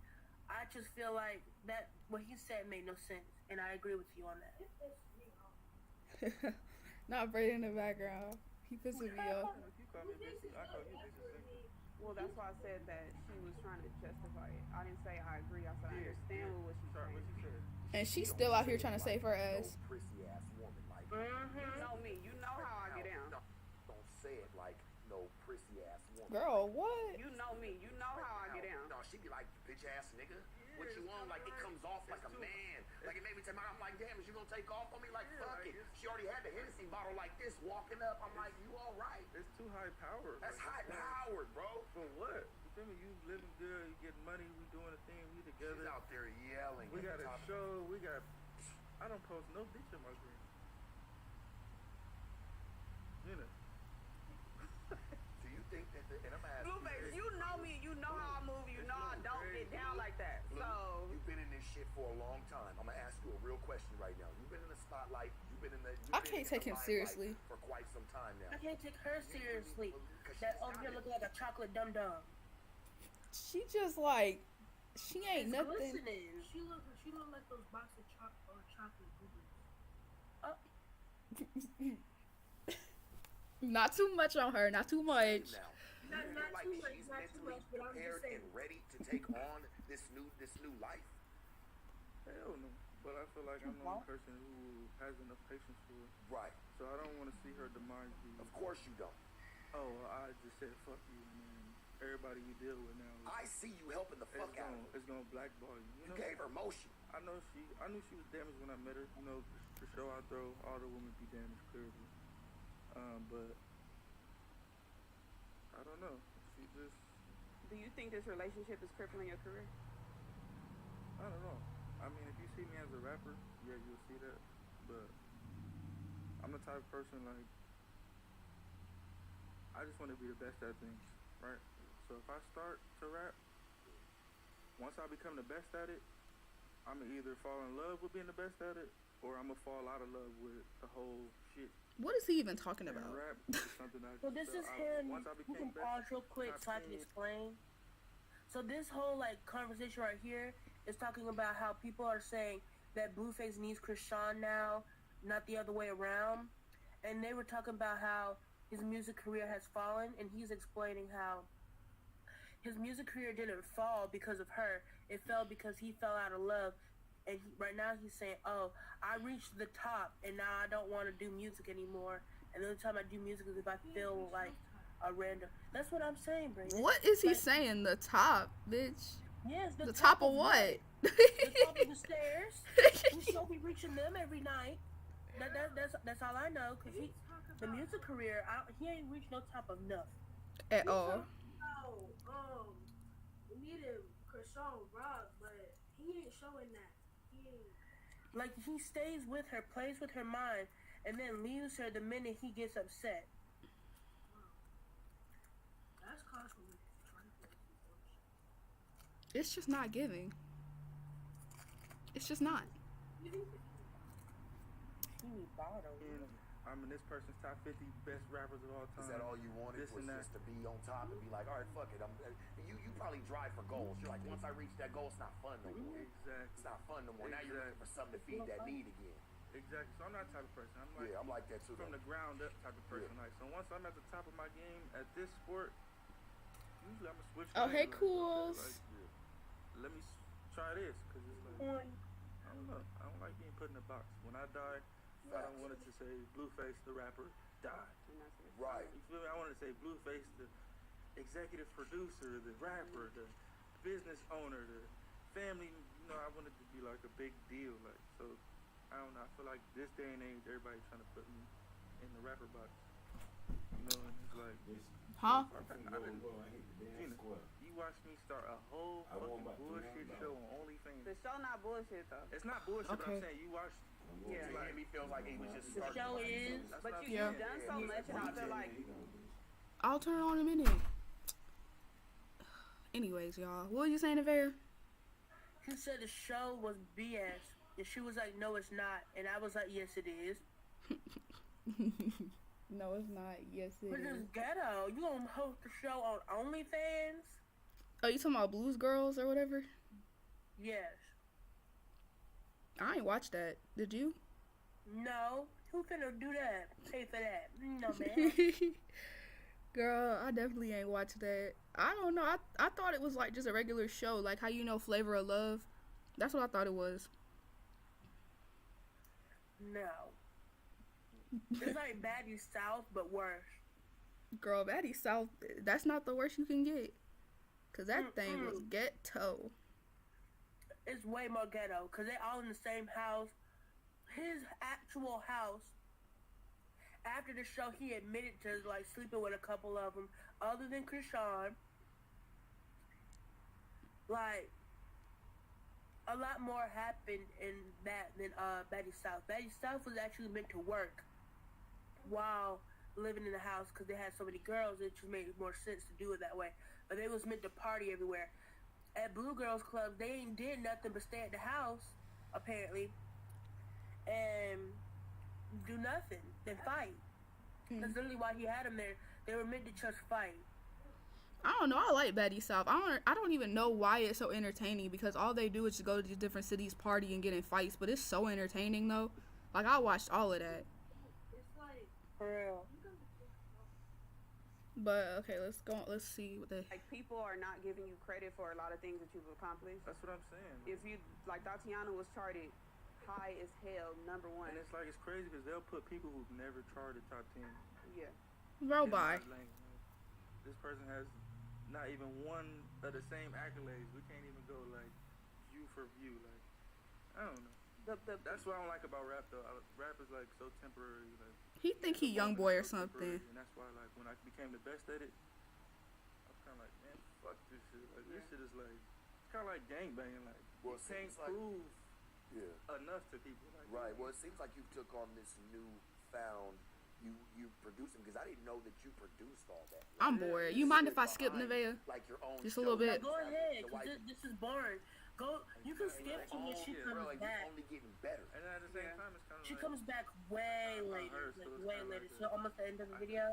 I just feel like that what he said made no sense, and I agree with you on that. Not Brady in the background. He pissing me off. If you call me a bitch, I call you a bitch. Well, that's why I said that she was trying to justify it. I didn't say I agree. I said I understand what she's saying. What she said. And she's still out here trying to save her ass. No prissy ass woman like. You know me. You know how I get down. Don't say it like no prissy ass woman. Girl, what? You know me. You know how I get down. No, she be like, bitch ass nigga. What you on? Like, it comes off like a man. Like, it made me take my, I'm like, damn, is you gonna take off on me? Like, fuck it. She already had the Hennessy bottle like this walking up. I'm like, you all right? It's too high powered. That's high powered, bro. For what? You feel me? You living good, you getting money, we doing a thing, we together. She's out there yelling. We got a show, we got, I don't post no bitch in my green. You know. Do you think that and I'm asking Blueface, you know me. You know how I move. You know I don't get down like that. Blue, So you've been in this shit for a long time. I'm gonna ask you a real question right now. You've been in the spotlight. You've been in the. I can't take him seriously for quite some time now. I can't take her seriously. That over here looking like a chocolate dum dum. She just like, she ain't It's nothing. glistening. She look like those box of chocolate goobers. Not too much on her, not too much. Now, Not like too much, she's not too mentally much, but I'm just prepared saying. and ready to take on this new life. Hell no. But I feel like I'm the only person who has enough patience for her. Right. So I don't want to see her demise be. Of course you don't. Oh, I just said fuck you, and then everybody you deal with now. I see you helping the fuck out of her. It's gonna blackball you. You gave her motion. I knew she was damaged when I met her. You know, for sure I throw all the women be damaged clearly. But I don't know. She just Do you think this relationship is crippling your career? I don't know. I mean, if you see me as a rapper, yeah, you'll see that. But I'm the type of person, like, I just want to be the best at things, right? So if I start to rap, once I become the best at it, I'm going to either fall in love with being the best at it, or I'm going to fall out of love with the whole shit. What is he even talking And about? rap is something I So this is him. once I You became can best, pause real quick so I can 10, explain. So this whole like conversation right here is talking about how people are saying that Blueface needs Krishan now, not the other way around. And they were talking about how his music career has fallen, and he's explaining how his music career didn't fall because of her. It fell because he fell out of love. And right now he's saying, oh, I reached the top, and now I don't want to do music anymore. And the only time I do music is if I feel like a random. That's what I'm saying, Brandon. What is he Like, saying? The top, bitch? yes, The top of what? The top of the stairs. We still be reaching them every night. That's all I know. Cause the music career, he ain't reached no top of nothing. At all. Oh, we needed Krishan Rock, but he ain't showing that. Like, he stays with her, plays with her mind, and then leaves her the minute he gets upset. That's controversial. It's just not giving. It's just not. He bottom. I'm in this person's top 50 best rappers of all time. Is that all you wanted? This Was and that. just to be on top and be like, all right, fuck it. You probably drive for goals. You're like, once I reach that goal, it's not fun no more. Exactly. It's not fun no more. Now you're looking for something to feed that need again. Exactly. So I'm that type of person. I'm like, Yeah, I'm like that too. from though. the ground up type of person. Yeah. Like, so once I'm at the top of my game at this sport, usually I'm gonna switch. Oh, hey, lanes, Cools. Let me try this, cause it's like, I don't know. I don't like being put in a box. When I die, I don't want it to say Blueface the rapper died. Right. You feel me? I want to say Blueface the executive producer, the rapper, the business owner, the family. You know, I want it to be like a big deal. Like, so I don't know. I feel like this day and age, everybody trying to put me in the rapper box. You know, and it's like, Huh? I'm finna go and go. I hate the damn Gina, squad. you watched me start a whole I want fucking about bullshit $300. show on OnlyFans. The show not bullshit though. It's not bullshit, but Okay. I'm saying you watched. I'm going Yeah. to To him, he feels like he was just The starting. show like, is. That's But what I'm you've Yeah. saying. done so much, and I feel like I'll turn on in a minute. Anyways, y'all. What were you saying, Nevaeh? He said the show was BS. And she was like, no, it's not. And I was like, yes, it is. No, it's not. Yes, it But is. it's ghetto. You gonna host the show on OnlyFans? Oh, you talking about Blues Girls or whatever? Yes. I ain't watched that. Did you? No. Who finna do that? Pay for that? No, man. Girl, I definitely ain't watched that. I don't know. I thought it was like just a regular show, like how you know Flavor of Love. That's what I thought it was. No. It's like Baddie South, but worse. Girl, Baddie South, that's not the worst you can get. Cause that thing was ghetto. It's way more ghetto because they all in the same house. His actual house. After the show, he admitted to like sleeping with a couple of them, other than Krishan. Like, a lot more happened in that than Baddie South. Baddie South was actually meant to work while living in the house because they had so many girls. It just made more sense to do it that way. But they was meant to party everywhere. At Blue Girls Club, they ain't did nothing but stay at the house, apparently, and do nothing than fight. That's literally why he had them there. They were meant to just fight. I don't know. I like Baddie South. I don't even know why it's so entertaining because all they do is just go to different cities, party, and get in fights. But it's so entertaining though. Like I watched all of that. It's like, For real. But okay, let's go. Let's see what they. like people are not giving you credit for a lot of things that you've accomplished. That's what I'm saying. If you like, Tatiana was charted high as hell, #1. And it's like, it's crazy because they'll put people who've never charted top 10. Yeah. Bro, in bye. that lane. This person has not even one of the same accolades. We can't even go like view for view. Like, I don't know. That's what I don't like about rap though. Rap is like so temporary. Like, He think he young boy or so something. temporary, and that's why like when I became the best at it, I was kind of like, man, fuck this shit. Like this shit is like it's kind of like gangbanging. Like Well, you it can't seems like- prove Yeah. enough to people. Like Right. Well, it seems like you took on this newfound. You producing because I didn't know that you produced all that. Like, I'm bored. You mind if I skip Nevaeh? Like your own Just a little bit. Go ahead, because this is boring. Go. You can skip to when she comes like, back. You're only getting better. And then at the same time, it's kind of She like, comes back way later, so like it's way kinda later. like So almost the end of the video.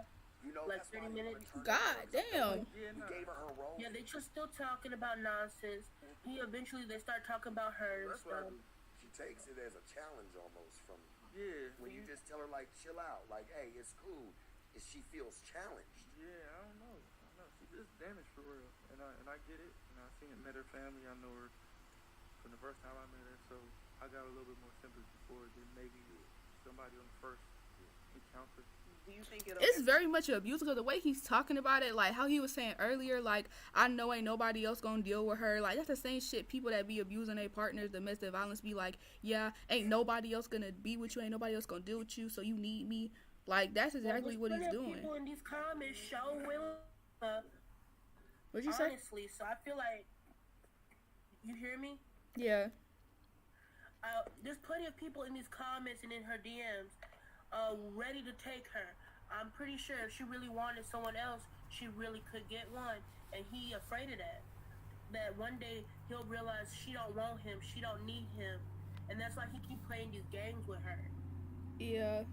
You know, Like that's 30 why minutes. God damn. yeah, You nah. gave her her role. Yeah, they just still talking about nonsense. Eventually they start talking about her and That's what I stuff. do. She takes it as a challenge almost from Yeah. when you just tell her like chill out, like hey, it's cool. If she feels challenged. Yeah, I don't know. She just damaged for real, and I get it. And I seen it, met her family. I know her from the first time I met her, so I got a little bit more sympathy for her than maybe somebody on the first encounter. Do you think it'll? It's very much abusive. The way he's talking about it, like how he was saying earlier, like I know ain't nobody else gonna deal with her. Like that's the same shit people that be abusing their partners, domestic violence, be like, yeah, ain't nobody else gonna be with you, ain't nobody else gonna deal with you, so you need me. Like that's exactly what he's doing. People in these comments show will. What'd you say? Honestly, so I feel like you hear me. Yeah. There's plenty of people in these comments and in her DMs, ready to take her. I'm pretty sure if she really wanted someone else, she really could get one, and he afraid of that. That one day he'll realize she don't want him, she don't need him, and that's why he keep playing these games with her. Yeah,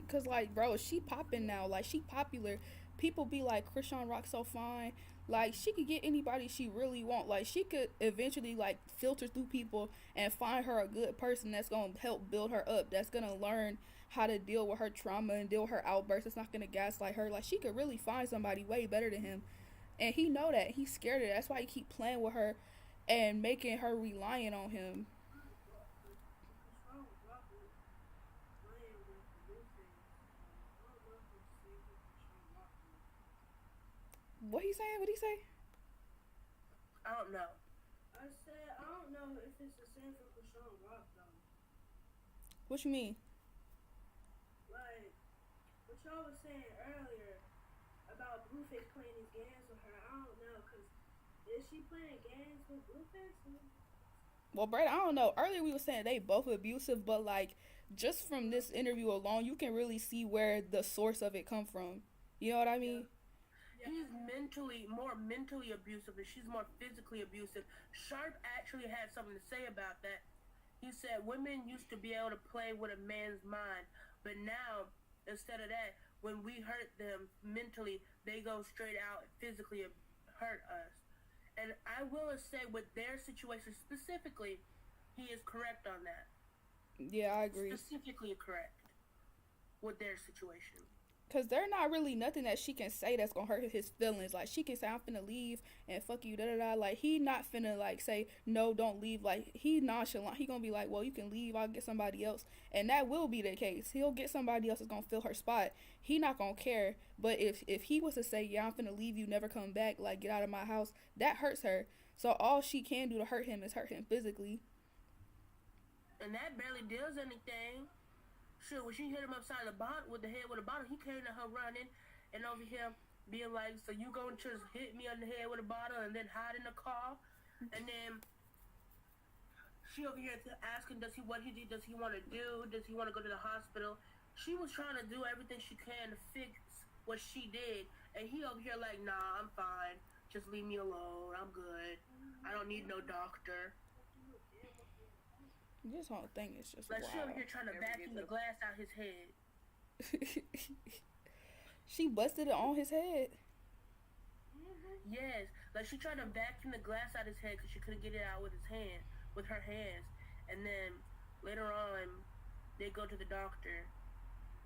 cause like, bro, she popping now, like she popular. People be like, Krishan Rock so fine. Like she could get anybody she really want. Like she could eventually like filter through people and find her a good person that's gonna help build her up. That's gonna learn how to deal with her trauma and deal with her outbursts. It's not gonna gaslight her. Like she could really find somebody way better than him, and he know that. He's scared of that. That's why he keep playing with her and making her reliant on him. What he saying? What he say? I don't know. I said, I don't know if it's the same for Krishan Rock, though. What you mean? Like, what y'all was saying earlier about Blueface playing these games with her, I don't know, because is she playing games with Blueface? Well, Brad, I don't know. Earlier we were saying they both abusive, but like just from this interview alone, you can really see where the source of it come from. You know what I mean? He's more mentally abusive, and she's more physically abusive. Sharp actually had something to say about that. He said women used to be able to play with a man's mind, but now, instead of that, when we hurt them mentally, they go straight out and physically hurt us. And I will say with their situation specifically, he is correct on that. Yeah, I agree. Specifically correct with their situation. Cause they're not really nothing that she can say that's gonna hurt his feelings. Like she can say I'm finna leave and fuck you, da da da. Like he not finna like say no, don't leave. Like he nonchalant. He gonna be like, well, you can leave. I'll get somebody else, and that will be the case. He'll get somebody else that's gonna fill her spot. He not gonna care. But if he was to say, yeah, I'm finna leave you, never come back, like get out of my house, that hurts her. So all she can do to hurt him is hurt him physically. And that barely does anything. Sure, when she hit him upside the bottom with the head with a bottle, he came to her running and over here being like, so you gonna just hit me on the head with a bottle and then hide in the car? And then she over here asking, does he want to do? Does he want to go to the hospital? She was trying to do everything she can to fix what she did. And he over here like, nah, I'm fine. Just leave me alone. I'm good. I don't need no doctor. This whole thing is just like wild. she over here trying to vacuum the glass out his head. She busted it on his head. Yes, like she tried to vacuum the glass out his head because she couldn't get it out with her hands. And then later on, they go to the doctor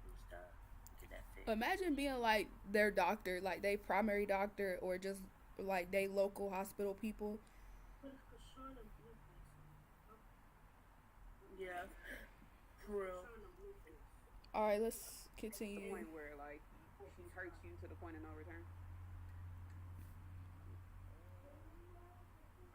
and stuff. Get that fixed. Imagine being like their doctor, like they primary doctor, or just like they local hospital people. Yeah, for real. All right, let's The continue. point where like she hurts you to the point of no return.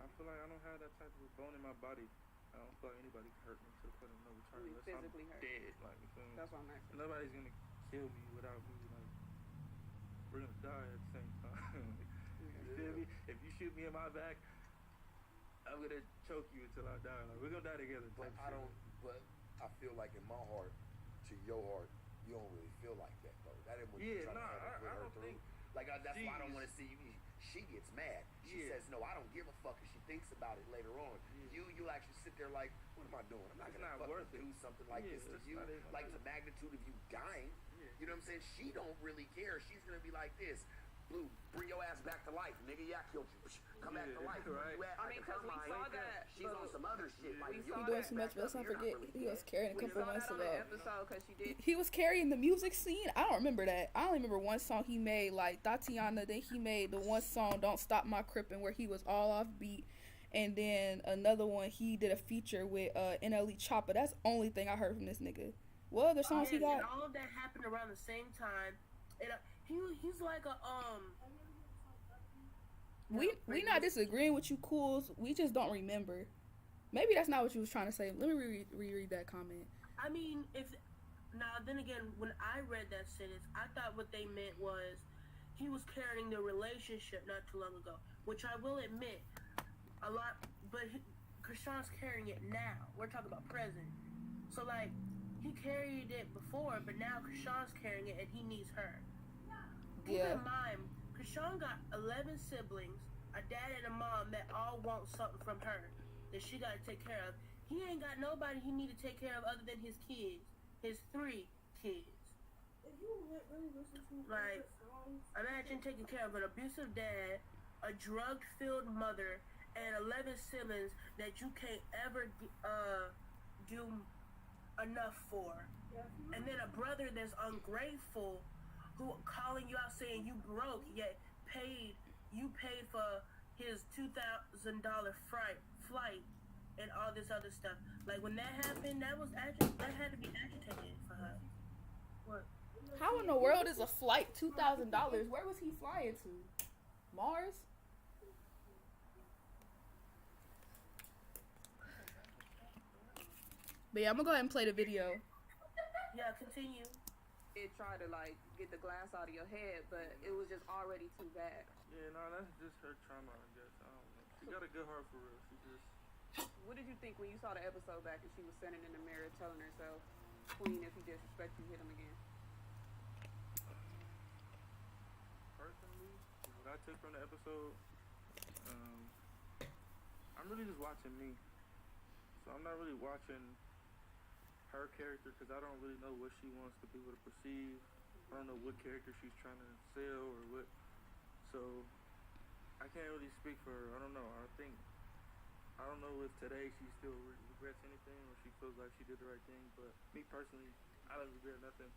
I feel like I don't have that type of bone in my body. I don't feel like anybody can hurt me to the point of no return unless Physically I'm hurt. dead. Like, you feel me? That's what I'm asking. Nobody's gonna kill me without me. Like, we're gonna die at the same time. You feel me? If you shoot me in my back, I'm gonna choke you until I die. Like, we're gonna die together. But but I feel like in my heart, to your heart, you don't really feel like that though. That ain't what you're trying to have to put her through. Like that's why I don't want to see you. She gets mad. She says, "No, I don't give a fuck." And she thinks about it later on. You actually sit there like, "What am I doing? I'm not gonna fucking do something like this to you." Like the magnitude of you dying. You know what I'm saying? She don't really care. She's gonna be like this. Blue, bring your ass back to life, nigga. Yeah, I killed you. Come back to life. Right. I mean, because we saw that. She's on some other shit. Like, We you saw doing that. too much, but let's not forget he was carrying a We couple saw months that on ago. the episode because she did. He was carrying the music scene. I don't remember that. I only remember one song he made, like Tatiana. Then he made the one song "Don't Stop My Crippin'" where he was all off beat, and then another one he did a feature with NLE Choppa. That's the only thing I heard from this nigga. What other songs he got? And all of that happened around the same time. And he's like a We not disagreeing with you, Cools. We just don't remember. Maybe that's not what you was trying to say. Let me reread that comment. I mean, then again, when I read that sentence, I thought what they meant was he was carrying the relationship not too long ago, which I will admit a lot, but Krishan's carrying it now. We're talking about present. So like, he carried it before, but now Krishan's carrying it and he needs her. Keep in mind, Krishan got 11 siblings, a dad and a mom that all want something from her that she got to take care of. He ain't got nobody he need to take care of other than his kids, his 3 kids. If you really listen to Like, imagine taking care of an abusive dad, a drug-filled mother, and 11 siblings that you can't ever do enough for. And then a brother that's ungrateful who calling you out saying you broke, yet you paid for his $2,000 flight and all this other stuff. Like when that happened, that had to be agitated for her. What? How in the world is a flight $2,000? Where was he flying to? Mars? But yeah, I'm gonna go ahead and play the video. Yeah, continue. It tried to like get the glass out of your head, but it was just already too bad. Yeah, no, that's just her trauma, I guess. I don't know. She got a good heart for real. She just... What did you think when you saw the episode back and she was standing in the mirror telling herself, "Queen, if he disrespects you, hit him again"? Personally, what I took from the episode, I'm really just watching me. So I'm not really watching her character because I don't really know what she wants the people to perceive. I don't know what character she's trying to sell or what. So I can't really speak for her. I don't know. I don't know if today she still regrets anything or she feels like she did the right thing. But me personally, I don't regret nothing.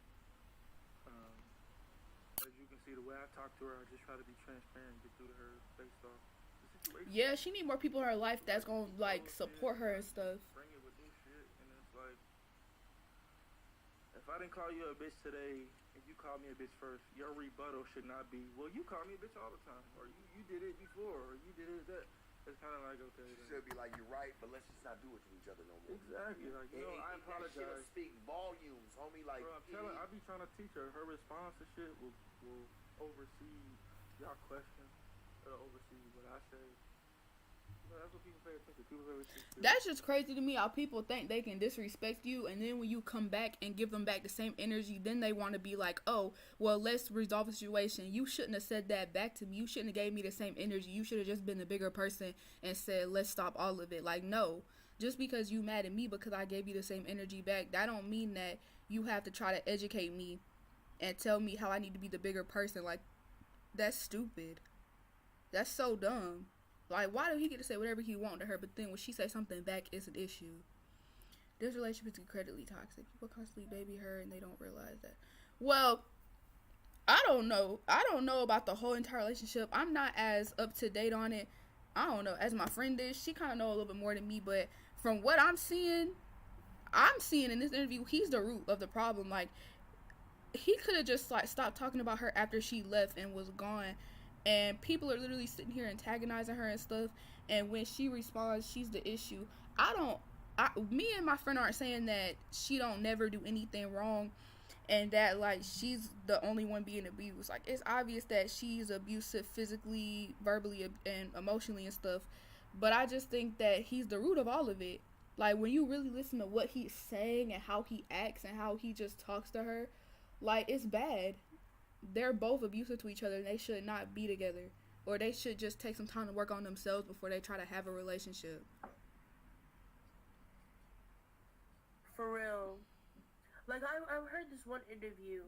As you can see, the way I talk to her, I just try to be transparent, get through to her based off the situation. Yeah, she need more people in her life that's gonna like support her and stuff. Bring it with new shit, and it's like, if I didn't call you a bitch today, and you called me a bitch first, your rebuttal should not be, well, you call me a bitch all the time, or you did it before, or you did it that. It's kind of like, okay, She should be like, "You're right, but let's just not do it to each other no more." Exactly. Like, I apologize. That shit'll speak volumes, homie. Like, bro, I be trying to teach her. Her response to shit will oversee y'all questions. It'll oversee what I say. That's what people pay attention to. People pay attention to. That's just crazy to me how people think they can disrespect you, and then when you come back and give them back the same energy, then they want to be like, oh, well, let's resolve the situation. You shouldn't have said that back to me. You shouldn't have gave me the same energy. You should have just been the bigger person and said, let's stop all of it. Like, no, just because you mad at me because I gave you the same energy back, that don't mean that you have to try to educate me and tell me how I need to be the bigger person. Like, that's stupid. That's so dumb. Like, why do he get to say whatever he want to her, but then when she say something back, it's an issue? This relationship is incredibly toxic. People constantly baby her, and they don't realize that. Well, I don't know. I don't know about the whole entire relationship. I'm not as up to date on it. I don't know. As my friend is, she kind of know a little bit more than me, but from what I'm seeing in this interview, he's the root of the problem. Like, he could have just, like, stopped talking about her after she left and was gone. And people are literally sitting here antagonizing her and stuff. And when she responds, she's the issue. Me and my friend aren't saying that she don't never do anything wrong. and that like she's the only one being abused. Like it's obvious that she's abusive physically, verbally, and emotionally and stuff. But I just think that he's the root of all of it. Like when you really listen to what he's saying and how he acts and how he just talks to her, like it's bad. They're both abusive to each other and they should not be together. Or they should just take some time to work on themselves before they try to have a relationship. For real. Like I heard this one interview.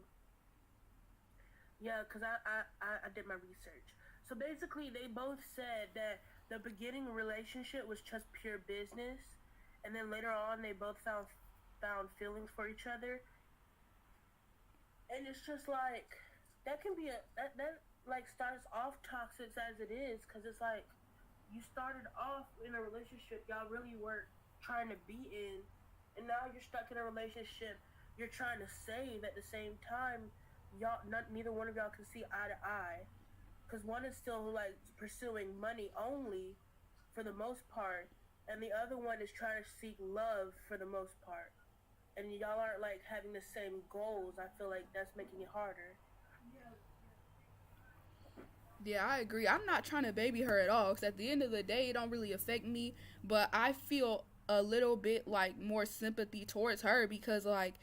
Yeah, cause I did my research. So basically, they both said that the beginning relationship was just pure business, and then later on they both found feelings for each other. And it's just like that can be that like starts off toxic as it is, cause it's like you started off in a relationship y'all really weren't trying to be in, and now you're stuck in a relationship you're trying to save at the same time. Neither one of y'all can see eye to eye, because one is still like pursuing money only for the most part, and the other one is trying to seek love for the most part, and y'all aren't like having the same goals. I feel like that's making it harder. Yeah, I agree. I'm not trying to baby her at all because at the end of the day, it don't really affect me. But I feel a little bit like more sympathy towards her because like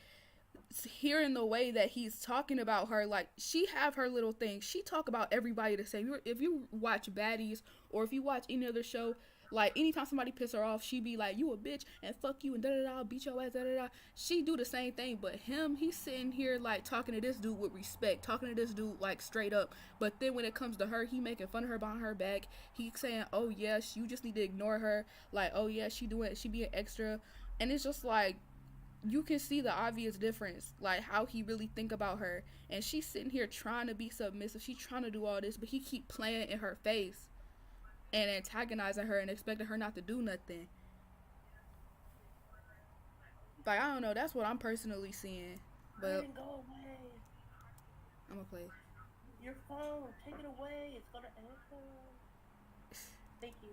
hearing the way that he's talking about her, like she have her little things. She talk about everybody the same. If you watch Baddies or if you watch any other show, like anytime somebody piss her off, she be like, "You a bitch and fuck you and da da da, beat your ass da da da." She do the same thing, but him, he's sitting here like talking to this dude with respect, talking to this dude like straight up. But then when it comes to her, he making fun of her behind her back. He saying, "Oh yes, you just need to ignore her." Like, "Oh yeah, she be an extra," and it's just like you can see the obvious difference, like how he really think about her, and she's sitting here trying to be submissive. She's trying to do all this, but he keep playing in her face and antagonizing her and expecting her not to do nothing. Like I don't know, that's what I'm personally seeing. But Go away. I'm gonna play. Your phone, take it away. It's gonna echo. Thank you.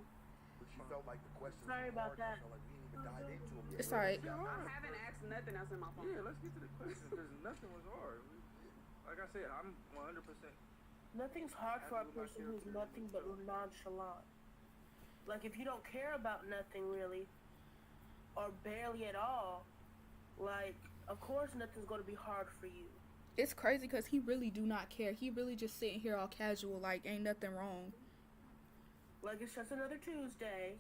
But you felt like the questions Sorry were about hard. that. I felt like we didn't even dive into them yet. It's alright. I haven't asked nothing else in my phone. Yeah, let's get to the question because nothing was hard. Like I said, I'm 100%. Nothing's hard for a person who's nothing but nonchalant. Like if you don't care about nothing really, or barely at all, like of course nothing's gonna be hard for you. It's crazy because he really do not care. He really just sitting here all casual, like ain't nothing wrong. Like it's just another Tuesday.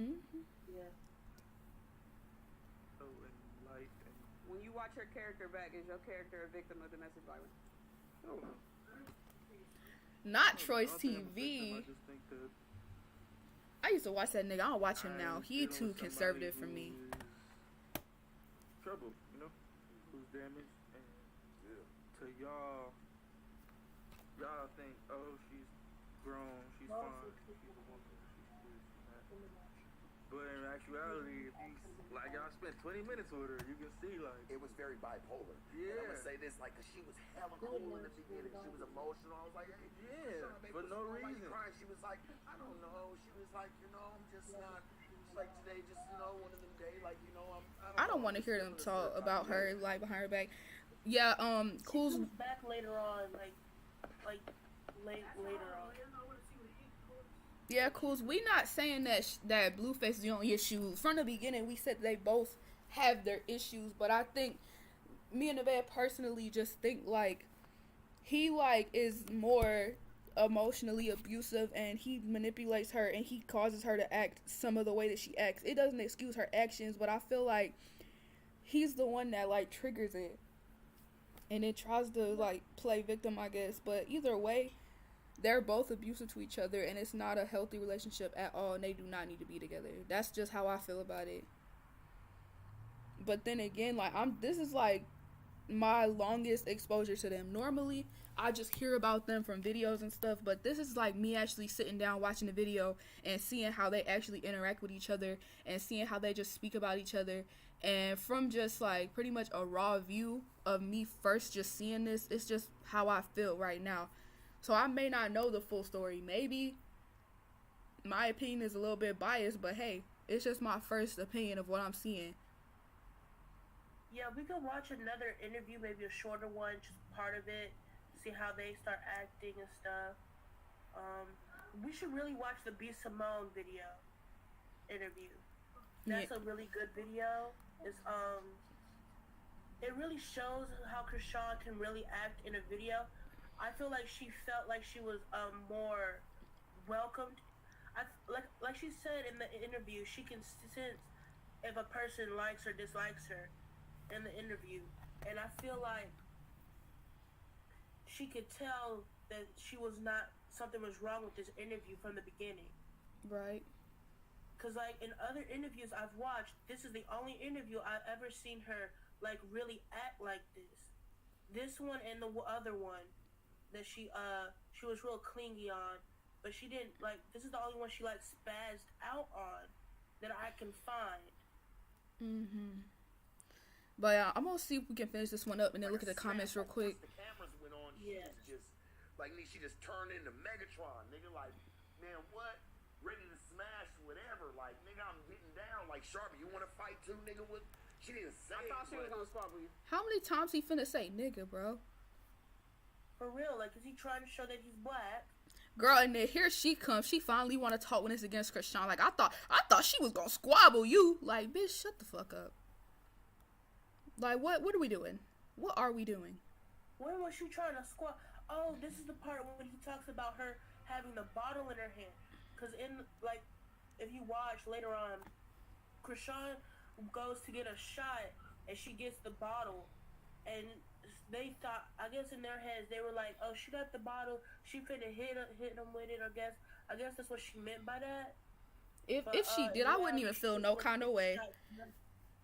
Mm-hmm. Yeah. So in life and When you watch your character back, is your character a victim of domestic violence? no, Not I Troy's don't think I'm a victim. TV. I just think that I used to watch that nigga. I don't watch him now. I'm He dealing too with somebody conservative for who me. is trouble, you know, who's damaged, and to y'all think, oh, she's grown, she's fine, she's a woman, she's this, she's that. But in actuality, if you like y'all spent 20 minutes with her, you can see like It was very bipolar. Yeah. And I'm gonna say this, like, 'cause she was hella cool in the beginning. She was emotional. I was like, hey, Yeah, son, babe, for what's no wrong? Why you reason. crying? She was like, I don't know. She was like, I'm just not. She's like today, just one of them days, like I don't want to hear them talk about her like behind her back. Yeah, Cool's Comes back later on, like later on. yeah, Cool's. We not saying that that Blueface is the only issue. From the beginning, we said they both have their issues, but I think me and Nevaeh personally just think like he like is more emotionally abusive and he manipulates her and he causes her to act some of the way that she acts. It doesn't excuse her actions, but I feel like he's the one that like triggers it and it tries to like play victim, I guess. But either way, they're both abusive to each other and it's not a healthy relationship at all and they do not need to be together. That's just how I feel about it. But then again, like this is like my longest exposure to them. Normally I just hear about them from videos and stuff, but this is like me actually sitting down watching the video and seeing how they actually interact with each other and seeing how they just speak about each other. And from just like pretty much a raw view of me first just seeing this, it's just how I feel right now. So I may not know the full story. Maybe my opinion is a little bit biased, but hey, it's just my first opinion of what I'm seeing. Yeah, we could watch another interview, maybe a shorter one, just part of it, see how they start acting and stuff. Um, we should really watch the B Simone video interview. Yeah, That's a really good video. It really shows how Krishan can really act in a video. I feel like she felt like she was more welcomed. Like she said in the interview, she can sense if a person likes or dislikes her in the interview, and I feel like she could tell that she was not something was wrong with this interview from the beginning. right. Cause like in other interviews I've watched, this is the only interview I've ever seen her like really act like this. This one and the other one that she was real clingy on, but she didn't like. This is the only one she like spazzed out on that I can find. Mhm. But I'm gonna see if we can finish this one up and then look at the comments real quick. Once the cameras went on, Yes. she was just like she just turned into Megatron, nigga. Like, man, what? Ready to smash whatever. Like, nigga, I'm getting down. Like, Sharpie, you want to fight too, nigga? What? She didn't say. I thought she was gonna squabble you. How many times he finna say nigga, bro? For real, like, is he trying to show that he's black? Girl, and then here she comes. She finally want to talk when it's against Krishan. Like I thought she was gonna squabble you. Like, bitch, shut the fuck up. Like, what are we doing? What are we doing? When was she trying to squat? Oh, this is the part when he talks about her having the bottle in her hand. Cause in like, if you watch later on, Krishan goes to get a shot and she gets the bottle, and they thought, I guess in their heads they were like, oh, she got the bottle, she finna hit him with it. I guess that's what she meant by that. If she did, I wouldn't even feel no kind of way.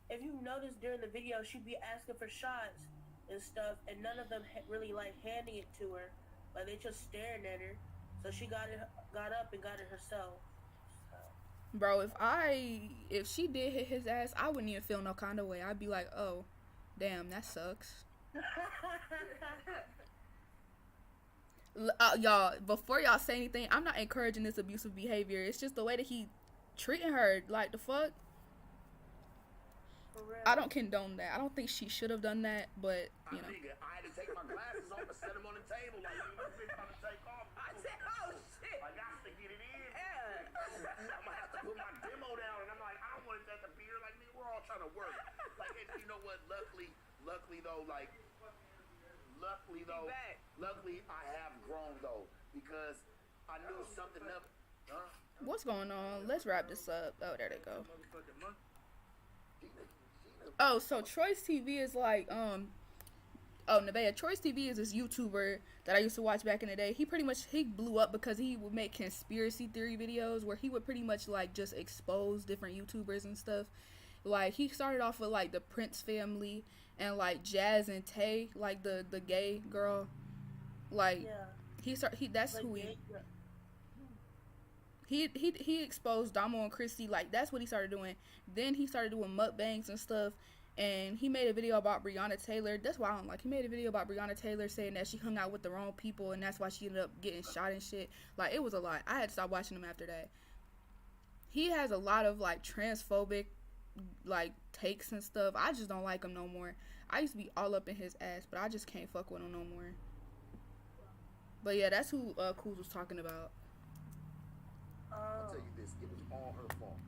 If you notice during the video, she'd be asking for shots and stuff, and none of them really like handing it to her. Like they just staring at her. So she got up and got it herself. So. Bro, if she did hit his ass, I wouldn't even feel no kind of way. I'd be like, oh, damn, that sucks. Y'all, before y'all say anything, I'm not encouraging this abusive behavior. It's just the way that he treating her. Like, the fuck? I don't condone that. I don't think she should have done that, but, you know. Nigga, I had to take my glasses off and set them on the table. Like, you know, bitch, about to take off. I said, oh shit. I got to get it in. Yeah. I'm gonna have to put my demo down, and I'm like, I don't want it at the beer. Like, nigga, we're all trying to work. Like, and you know what? Luckily though, I have grown though, because I knew something up. Huh? What's going on? Let's wrap this up. Oh, there they go. Oh, so Troy's TV is like, oh, Nevaeh, Troy's TV is this YouTuber that I used to watch back in the day. He blew up because he would make conspiracy theory videos where he would pretty much like just expose different YouTubers and stuff. Like, he started off with like the Prince family and like Jazz and Tay, like the gay girl. Like, yeah. That's like, who he exposed Damo and Christy. Like, that's what he started doing. Then he started doing mukbangs and stuff, and he made a video about Breonna Taylor. That's why I don't like. He made a video about Breonna Taylor saying that she hung out with the wrong people, and that's why she ended up getting shot and shit. Like, it was a lot. I had to stop watching him after that. He has a lot of like transphobic like takes and stuff. I just don't like him no more. I used to be all up in his ass, but I just can't fuck with him no more. But yeah, that's who Kuz was talking about. I'll tell you this, it was all her fault.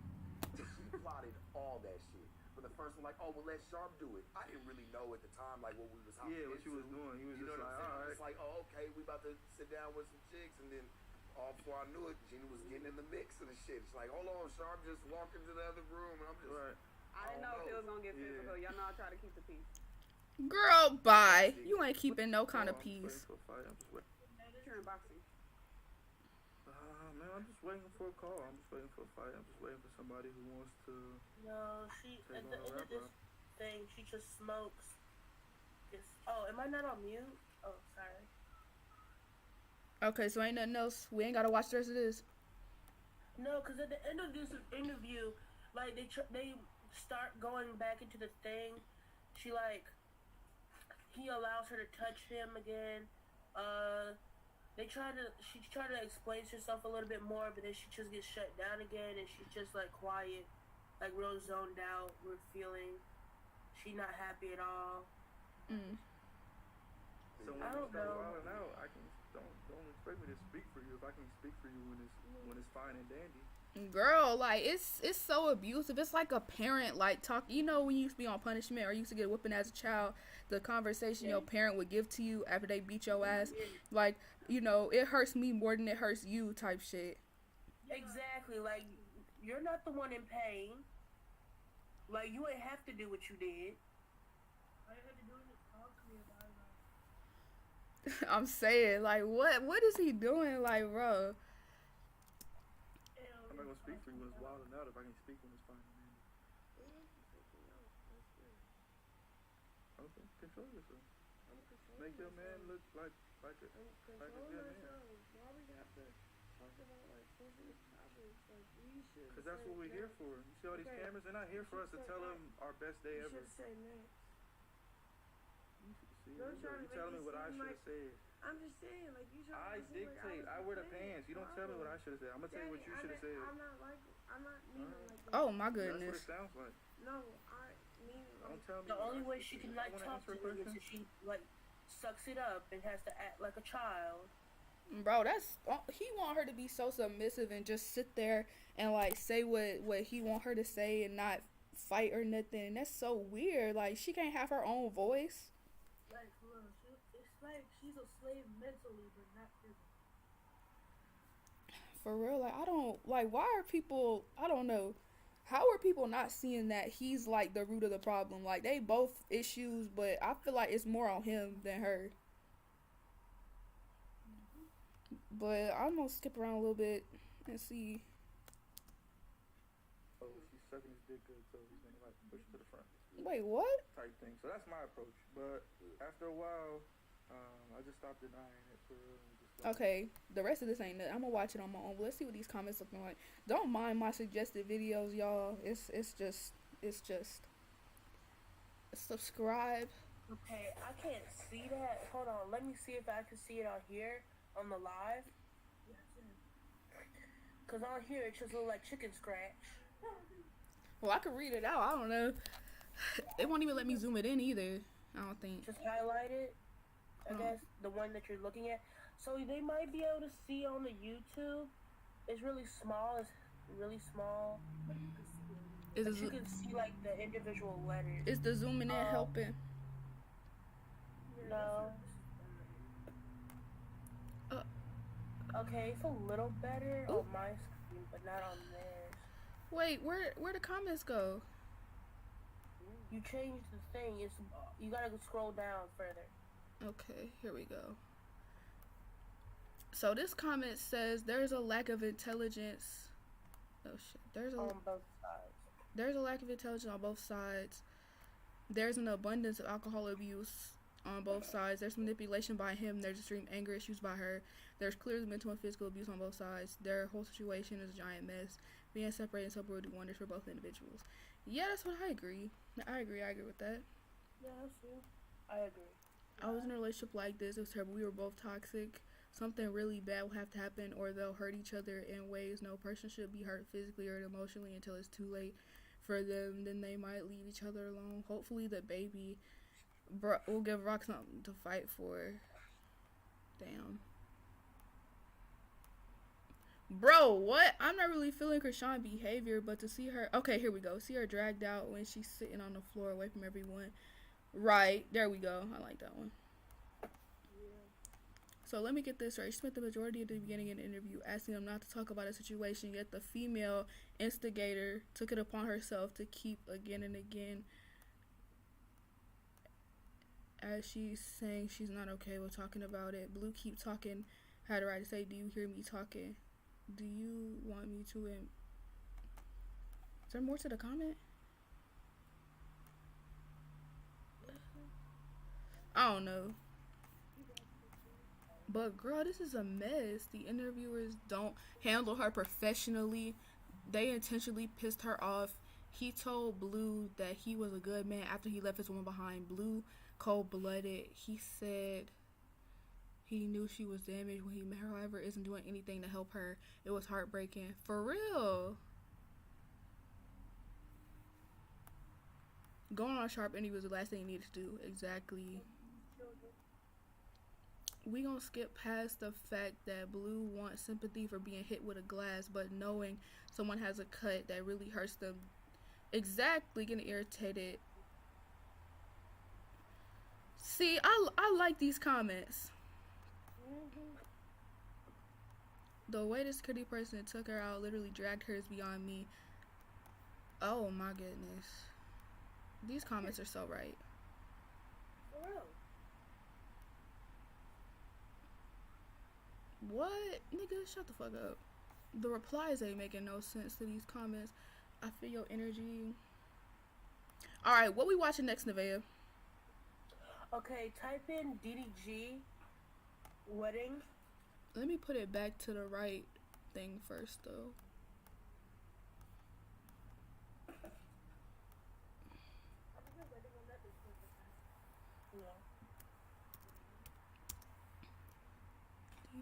She plotted all that shit. But the first one, like, oh, well, let Sharp do it. I didn't really know at the time, like, what we was hopping into. What you was doing. He was you just like, all right. It's like, oh, okay, we about to sit down with some chicks, and then all before I knew it, Gina was getting in the mix of the shit. It's like, hold on, Sharp just walked into the other room, and I'm just... Right. I didn't know if it was gonna get physical. Y'all know I try to keep the peace. Girl, bye. You ain't keeping no kind of peace. You're in boxing. Man, I'm just waiting for a call. I'm just waiting for a fight. I'm just waiting for somebody who wants to... No, she, at the end of this thing, she just smokes. Oh, am I not on mute? Oh, sorry. Okay, so ain't nothing else. We ain't gotta watch the rest of this. No, because at the end of this interview, like, they start going back into the thing. She, like, he allows her to touch him again. She tried to explain herself a little bit more, but then she just gets shut down again, and she's just like quiet, like real zoned out, real feeling. She not happy at all. So when I you don't start know. wilding out, I can don't expect me to speak for you if I can speak for you when it's fine and dandy. Girl, like it's so abusive. It's like a parent like talk. You know when you used to be on punishment or you used to get a whipping as a child, the conversation your parent would give to you after they beat your ass. Like it hurts me more than it hurts you type shit. Exactly. Like you're not the one in pain. Like you ain't have to do what you did. All you had to do is just talk to me about it. I'm saying like what is he doing like, bro? I'm not gonna speak for you when it's wilding out if I can speak when it's fine and dandy. Okay, control yourself. Make your man look like a good man. Why we have to talk about like sensitive topics? Like we should. Because that's what we're here for. You see all these cameras? They're not here for us to tell them our best day ever. You should say next. See, you telling me what I should have said. I'm just saying, like you should. I dictate. I wear the pants. You don't tell me what I should have said. I'm gonna tell you what you should have said. I'm not meaning like that. Oh my That's goodness. what it sounds like. No, I mean like. Don't tell me. The only way she can like talk to me is if she like sucks it up and has to act like a child. Bro, he want her to be so submissive and just sit there and like say what he want her to say and not fight or nothing. And that's so weird. Like she can't have her own voice. Like look, it's like she's a slave mentally, but not physically. For real, like I don't like why are people I don't know. How are people not seeing that he's like the root of the problem? Like they both issues, but I feel like it's more on him than her. But I'm gonna skip around a little bit and see. Oh, she's sucking his dick good, so he's gonna like push it to the front. Wait, what? Type thing. So that's my approach. But after a while, I just stopped denying it for real. And just like, Okay, the rest of this ain't it. I'm gonna watch it on my own. But let's see what these comments looking like. Don't mind my suggested videos, y'all. It's just subscribe. Okay, I can't see that. Hold on, let me see if I can see it on here on the live. Cause on here it just look like chicken scratch. Well, I could read it out. I don't know. It won't even let me zoom it in either. I don't think. Just highlight it. I guess the one that you're looking at. So they might be able to see on the YouTube. It's really small. It's really small. But you can see like the individual letters. Is the zooming in helping? No. Okay, it's a little better on my screen, but not on theirs. Wait, where the comments go? You changed the thing. You gotta scroll down further. Okay, here we go. So this comment says there's a lack of intelligence. Oh shit, on both sides. There's a lack of intelligence on both sides. There's an abundance of alcohol abuse on both sides. There's manipulation by him. There's extreme anger issues by her. There's clearly mental and physical abuse on both sides. Their whole situation is a giant mess. Being separated and separate will do wonders for both individuals. Yeah, that's what I agree. I agree with that. Yeah, that's true. I agree. I was in a relationship like this. It was terrible. We were both toxic. Something really bad will have to happen or they'll hurt each other in ways no person should be hurt physically or emotionally until it's too late for them. Then they might leave each other alone. Hopefully the baby will give Rock something to fight for. Damn. Bro, what? I'm not really feeling Krishan behavior, but to see her... Okay, here we go. See her dragged out when she's sitting on the floor away from everyone. Right. There we go. I like that one. So let me get this right. She spent the majority of the beginning of the interview asking them not to talk about a situation, yet the female instigator took it upon herself to keep again and again as she's saying she's not okay with talking about it. Blue keep talking had a right to say, do you hear me talking? Do you want me to Is there more to the comment? I don't know. But girl, this is a mess. The interviewers don't handle her professionally. They intentionally pissed her off. He told Blue that he was a good man after he left his woman behind. Blue, cold-blooded. He said he knew she was damaged when he met her, however, isn't doing anything to help her. It was heartbreaking. For real. Going on a sharp ending was the last thing you needed to do. Exactly. We gonna skip past the fact that Blue wants sympathy for being hit with a glass, but knowing someone has a cut that really hurts them. Exactly, getting irritated. See, I like these comments. The way this security person took her out, literally dragged her, is beyond me. Oh my goodness. These comments are so right. For real. What? Nigga, shut the fuck up. The replies ain't making no sense to these comments. I feel your energy. Alright, what we watching next, Nevaeh? Okay, type in DDG wedding. Let me put it back to the right thing first, though.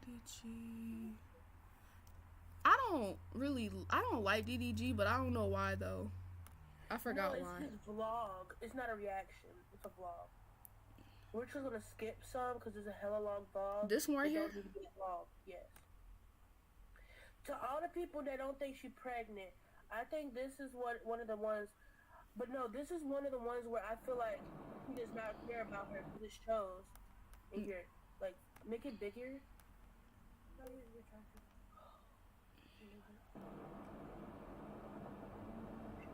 DDG. I don't like DDG, but I don't know why though. I forgot it's why. his vlog. It's not a reaction. It's a vlog. We're just gonna skip some because it's a hella long vlog. This one right here? Don't need to be vlog. Yes. To all the people that don't think she's pregnant, I think this is one of the ones. But no, this is one of the ones where I feel like he does not care about her because it shows in here. Like, make it bigger.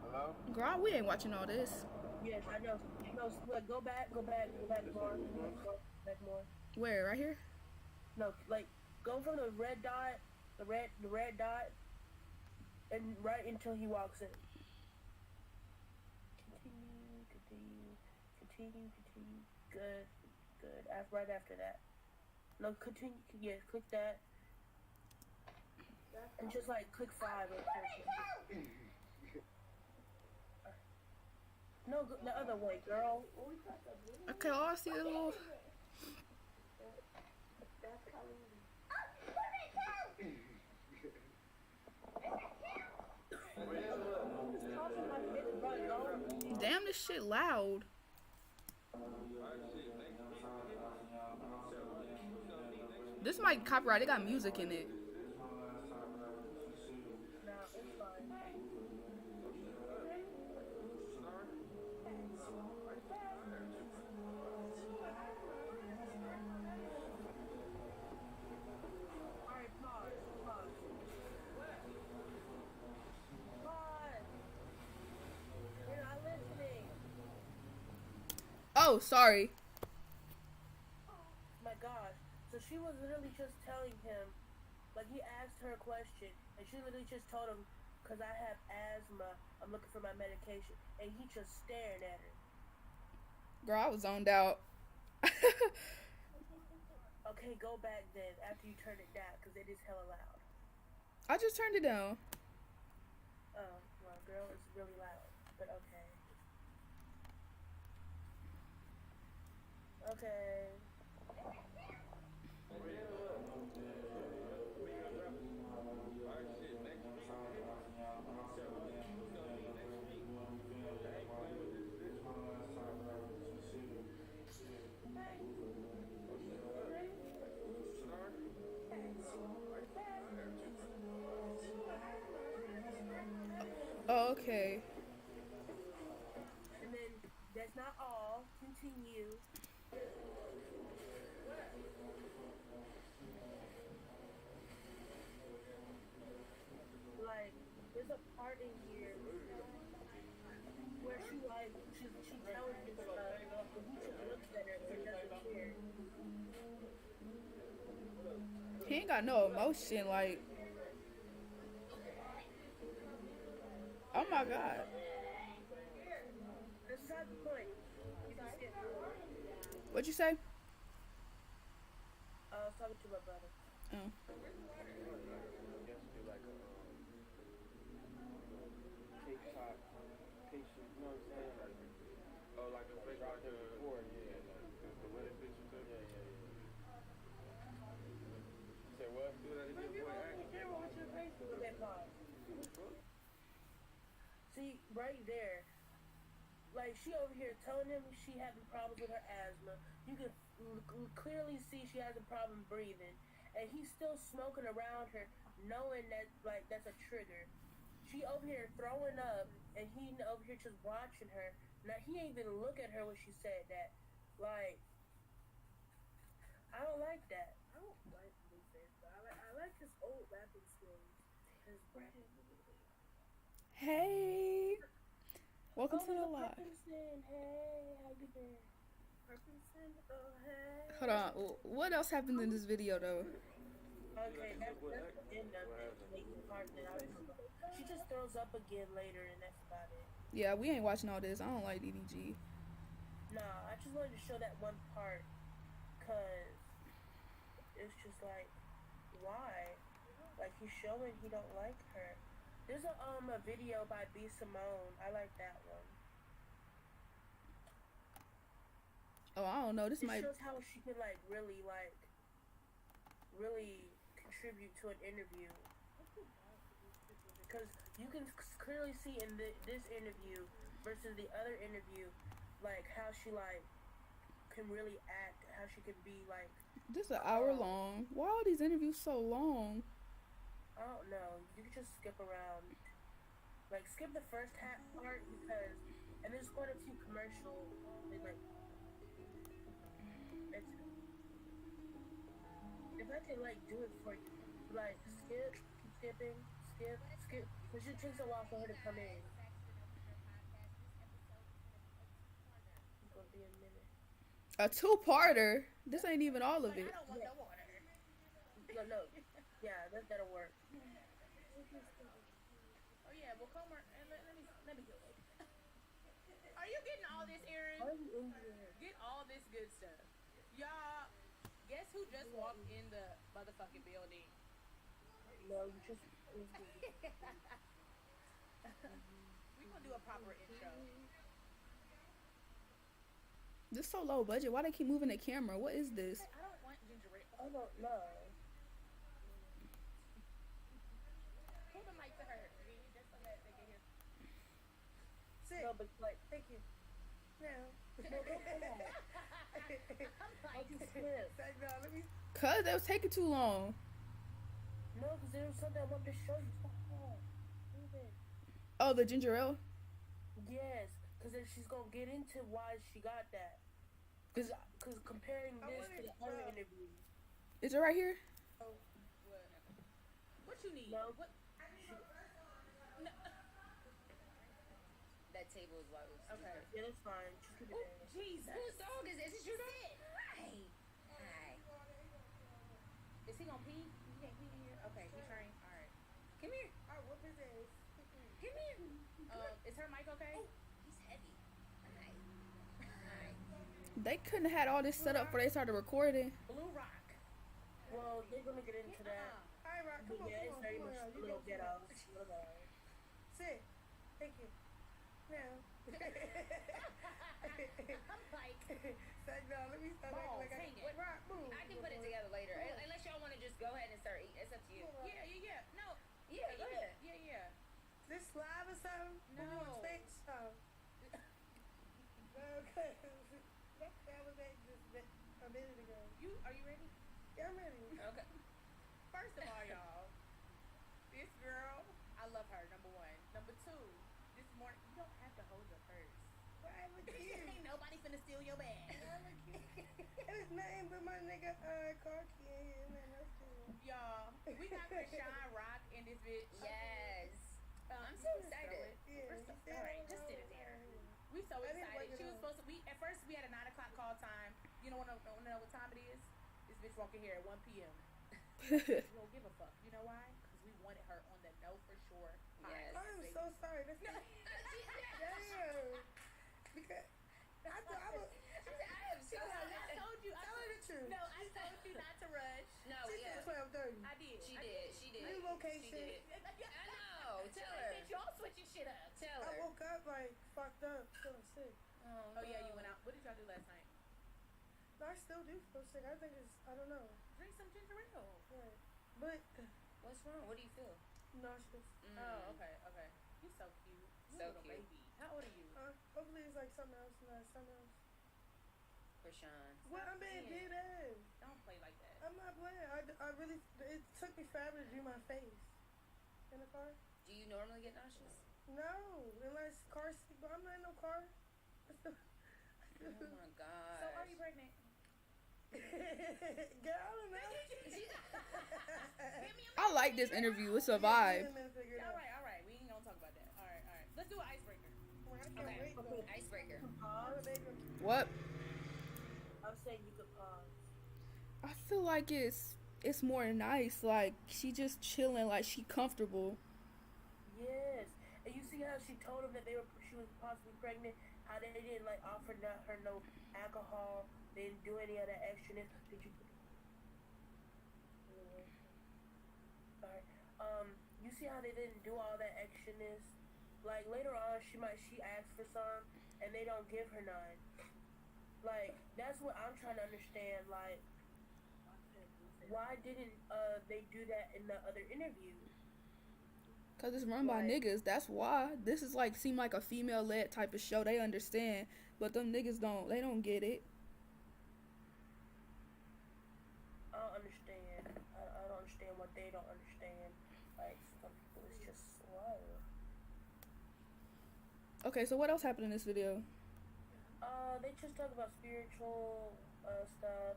Hello? Girl, we ain't watching all this. Yes, I know. No, like, go back more. Back more. Where? Right here? No, like, go from the red dot, the red dot, and right until he walks in. Continue. Good. Right after that. No, continue. Yes, click that. And just like click 5 or something. No, the other way, girl. Okay, all I see is a little. Damn, this shit loud. This might copyright. It got music in it. No, it's fine. Alright, pause. You're not listening. Oh, sorry. My gosh. So she was literally just telling him, like he asked her a question, and she literally just told him, because I have asthma, I'm looking for my medication. And he just staring at her. Girl, I was zoned out. Okay, go back then after you turn it down, because it is hella loud. I just turned it down. Oh, well, girl, it's really loud. But okay. Okay. Oh, okay. And then that's not all. Continue. Like, there's a part in here where she tells him stuff, but he just looks at her and doesn't care. He ain't got no emotion, like. Oh my god. That's not the point. You can skip. What'd you say? I was talking to my brother. Oh. TikTok picture, you know what I'm saying? Like, Oh, like a fake dropped like there before, yeah. Like, the wedding picture too? yeah. You say what? Do that again, boy. Look at pause. See, right there, like she over here telling him she having problems with her asthma. You can clearly see she has a problem breathing, and he's still smoking around her, knowing that like that's a trigger. She over here throwing up, and he over here just watching her. Now he ain't even look at her when she said that. Like, I don't like that. I don't like Blueface, but I like his old rapping skills. His rapping. Hey, welcome to the live. Hey, how you doing? Oh, hey. Hold on. What else happened in this video though? Okay, that's the end of it. Like, the part that I remember. She just throws up again later, and that's about it. Yeah, we ain't watching all this. I don't like DDG. Nah, I just wanted to show that one part, cause it's just like, why? Like, he's showing he don't like her. There's a video by B. Simone. I like that one. Oh, I don't know. This It might. shows how she can really contribute to an interview. Because you can clearly see in this interview versus the other interview, like how she like can really act, how she can be like. This an hour long. Why are these interviews so long? I don't know. You can just skip around. Like, skip the first half part because, and there's quite a few commercials. And like, if I could like do it for you, like skip, keep skipping, skip, because it takes a while for her to come in. It's gonna be a minute. A two-parter. This ain't even all of it. I don't want no water. No. Yeah, that'll work. Oh yeah, well come on, and let me go. Are you getting all this, Aaron? Why are you in here? Get all this good stuff. Y'all, guess who just walked in the motherfucking building? No, you just. We gonna do a proper intro. This so low budget. Why they keep moving the camera? What is this? I don't want ginger ale. I don't know. Hold the mic to her, just so that they can hear. Sit. No, but like, Thank you. No. no, don't do that. I can slip. Say no, let me. Cause they was taking too long. No, because there was something I wanted to show you. Stop that. Move it. Oh, the ginger ale. Yes, because then she's gonna get into why she got that. Because comparing this to the other interview. Is it right here? What you need? No. What? No. That table is why it was Okay. Yeah, that's fine. Just keep it Oh, there. Jesus. Whose dog is this? Is your dog? Hi. Hi. Is he gonna pee? He can't pee in here? Okay, he's trying. Alright. Come here. I'll whoop his ass. Come here. Is her mic okay? Oh, he's heavy. Hi. Hi. They couldn't have had all this set up before they started recording. Blue Rock. Well, they're gonna get into that. Alright, Rock, But come on, yeah, it's very come much on. a You little go ghetto. first. Sit. Thank you. No. I'm like, Say no, let me start Balls acting like hanging. Rock, move. I can put it together later. Unless y'all want to just go ahead and start eating. It's up to you. yeah. No. Yeah, go ahead. Yeah. This live or something? No. We on stage? Oh. Okay. That was just a minute ago. Are you ready? Yeah, I'm ready. Okay. First of all, y'all, this girl, I love her, number one. Number two, this morning, you don't have to hold your purse. Why look cute? Ain't nobody finna steal your bag. Why look cute? And it's nothing but my nigga car key in here, man. That's cool. Y'all, we got Krishan Rock in this bitch. Yes. I'm you so can excited. throw it. Yeah. We're so, all right, just sit it there. We so I didn't excited. work it She was out. supposed to. At first we had a 9 o'clock call time. You know what time it is? This bitch walking here at 1 p.m. We don't give a fuck. You know why? Because we wanted her on the Know For Sure Yes. I'm so sorry. That's not. Damn. Because I thought I was. I am so I told you. Tell her the truth. No, I told you not to rush. No, She yeah. said 12:30. I did. She did. She did. New location. She did. I know. Tell her. Bitch, y'all switching shit up. Tell I her. woke up like fucked up, feeling sick. Oh yeah, you went out. What did y'all do last night? No, I still do feel sick. I think it's, I don't know. Drink some ginger ale. Right. But What's wrong? What do you feel? nauseous. Oh, okay. You so cute. You So little cute. baby. How old are you? Hopefully it's like something else, not something else. Krishan. What I'm being dead ass. Don't play like that. I'm not playing. I really. It took me forever to do my face in the car. Do you normally get nauseous? No, unless car seat, but I'm not in no car. Oh my god. So are you pregnant? Get out of there. I like this interview. It's a vibe. All right. We ain't gonna talk about that. All right. Let's do an icebreaker. Okay. Icebreaker. What? I'm saying you could pause. I feel like it's more nice. Like she just chilling. Like she comfortable. Yes, and you see how she told him that she was possibly pregnant. How they didn't like offer her no alcohol. They didn't do any of that extraness. Did you? Alright. You see how they didn't do all that extraness? Like later on, she asked for some, and they don't give her none. Like that's what I'm trying to understand. Like, why didn't they do that in the other interview? Cause it's run by niggas. That's why. This is like seem like a female led type of show. They understand, but them niggas don't. They don't get it. I don't understand. I don't understand what they don't understand. Like some people, it's just slow. Okay, so what else happened in this video? They just talk about spiritual stuff.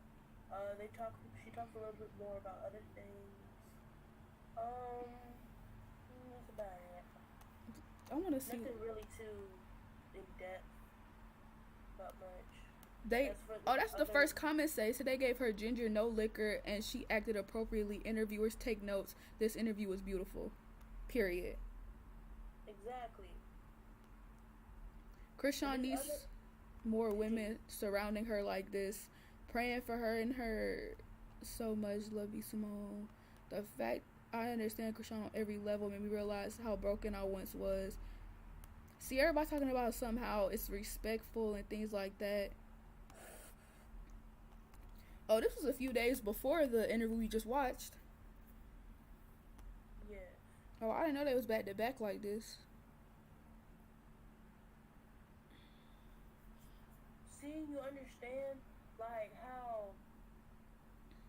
She talks a little bit more about other things. That's about it. I want to see. Nothing really too in depth about much. That's the first comment say. So they gave her ginger, no liquor, and she acted appropriately. Interviewers take notes. This interview was beautiful. Period. Exactly. Krishan needs more women surrounding her like this, praying for her and her so much. Love you, Simone. The fact I understand Krishan on every level made me realize how broken I once was. See, everybody talking about somehow it's respectful and things like that. Oh, this was a few days before the interview we just watched. Yeah. Oh, I didn't know they was back to back like this. Seeing you understand, like, how,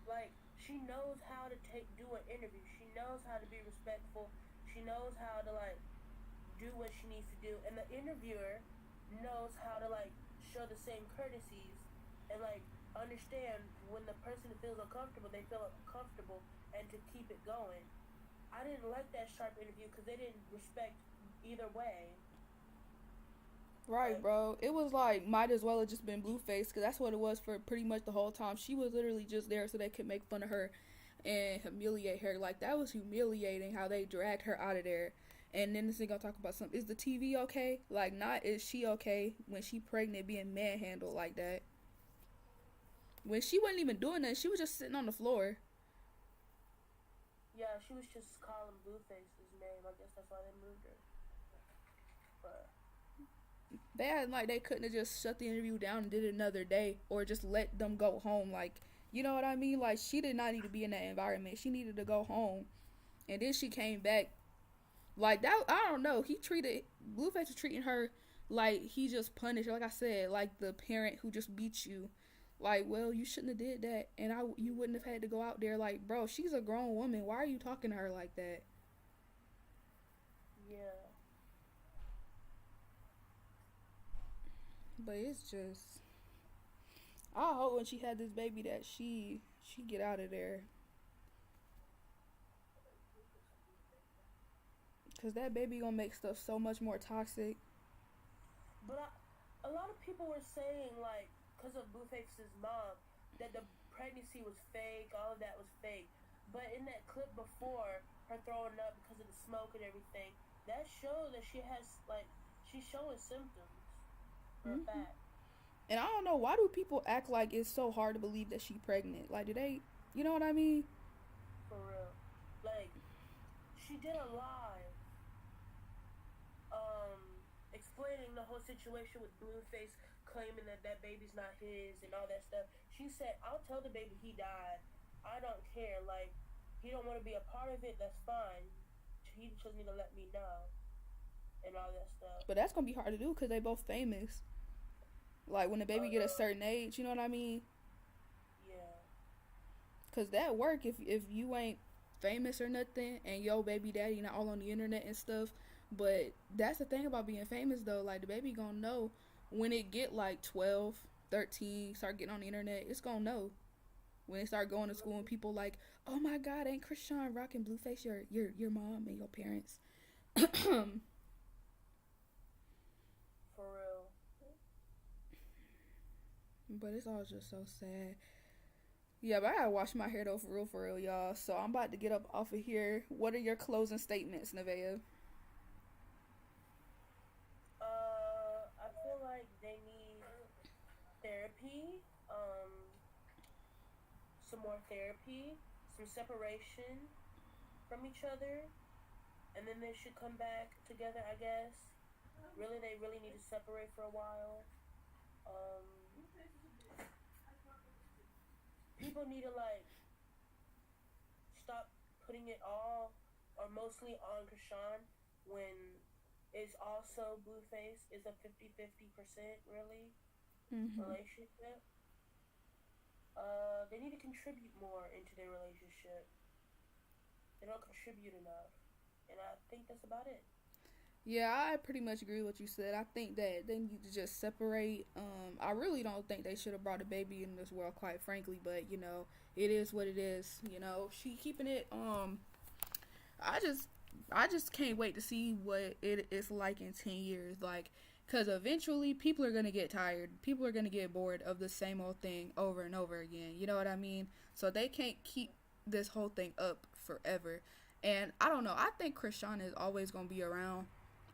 like, she knows how to do an interview. She knows how to be respectful. She knows how to, like, do what she needs to do. And the interviewer knows how to, like, show the same courtesies and, like, understand when the person feels uncomfortable, they feel uncomfortable, and to keep it going. I didn't like that sharp interview because they didn't respect either way. Right, bro. It was like, might as well have just been Blueface, because that's what it was for pretty much the whole time. She was literally just there so they could make fun of her and humiliate her. Like, that was humiliating how they dragged her out of there. And then this nigga talk about something. Is the TV okay? Like, not is she okay when she pregnant being manhandled like that. When she wasn't even doing that, she was just sitting on the floor. Yeah, she was just calling Blueface's name. I guess that's why they moved her. But they had like they couldn't have just shut the interview down and did it another day, or just let them go home. Like, you know what I mean? Like, she did not need to be in that environment. She needed to go home. And then she came back like that. I don't know. Blueface was treating her like he just punished her. Like I said, like the parent who just beat you. Like, well, you shouldn't have did that, and you wouldn't have had to go out there. Like, bro, she's a grown woman. Why are you talking to her like that? yeah. But it's just, I hope when she had this baby that she get out of there. Cause that baby gonna make stuff so much more toxic. But a lot of people were saying, like, because of Blueface's mom, that the pregnancy was fake, all of that was fake. But in that clip before, her throwing up because of the smoke and everything, that showed that she has, like, she's showing symptoms for a fact. And I don't know, why do people act like it's so hard to believe that she's pregnant? Like, do they, you know what I mean? For real. Like, she did a live explaining the whole situation with Blueface claiming that that baby's not his and all that stuff. She said, I'll tell the baby he died. I don't care. Like, he don't want to be a part of it, that's fine. He just need to let me know. and all that stuff. But that's gonna be hard to do because they both famous. Like when the baby get a certain age, you know what I mean? Yeah. Cause that work if you ain't famous or nothing and yo baby daddy not all on the internet and stuff. But that's the thing about being famous though. Like the baby gonna know when it get like 12, 13, start getting on the internet. It's gonna know when they start going to school and people like, oh my God, ain't Krishan rocking Blueface your mom and your parents? For real. But it's all just so sad. Yeah, but I gotta wash my hair though, for real, y'all. So I'm about to get up off of here. What are your closing statements, Nevaeh? I feel like they need therapy, some more therapy, some separation from each other, and then they should come back together, I guess. Really, they really need to separate for a while. Um, People need to like stop putting it all or mostly on Krishan when it's also Blueface is a 50-50% really relationship. They need to contribute more into their relationship. They don't contribute enough. And I think that's about it. Yeah, I pretty much agree with what you said. I think that they need to just separate. I really don't think they should have brought a baby in this world, quite frankly. But you know, it is what it is. You know, she keeping it. I just can't wait to see what it is like in 10 years. Like, cause eventually people are gonna get tired. People are gonna get bored of the same old thing over and over again. You know what I mean? So they can't keep this whole thing up forever. And I don't know. I think Krishan is always gonna be around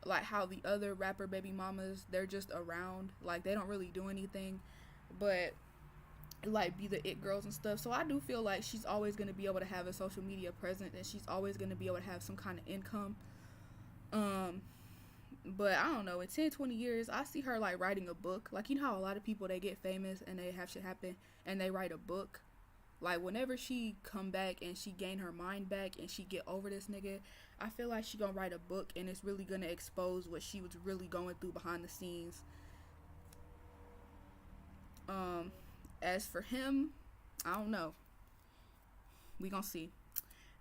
like how the other rapper baby mamas, they're just around, like they don't really do anything but like be the it girls and stuff. So I do feel like she's always going to be able to have a social media presence and she's always going to be able to have some kind of income. But I don't know, in 10-20 years I see her like writing a book. Like, you know how a lot of people, they get famous and they have shit happen and they write a book. Like, whenever she come back and she gain her mind back and she get over this nigga, I feel like she gonna write a book and it's really gonna expose what she was really going through behind the scenes. As for him, I don't know. We gonna see.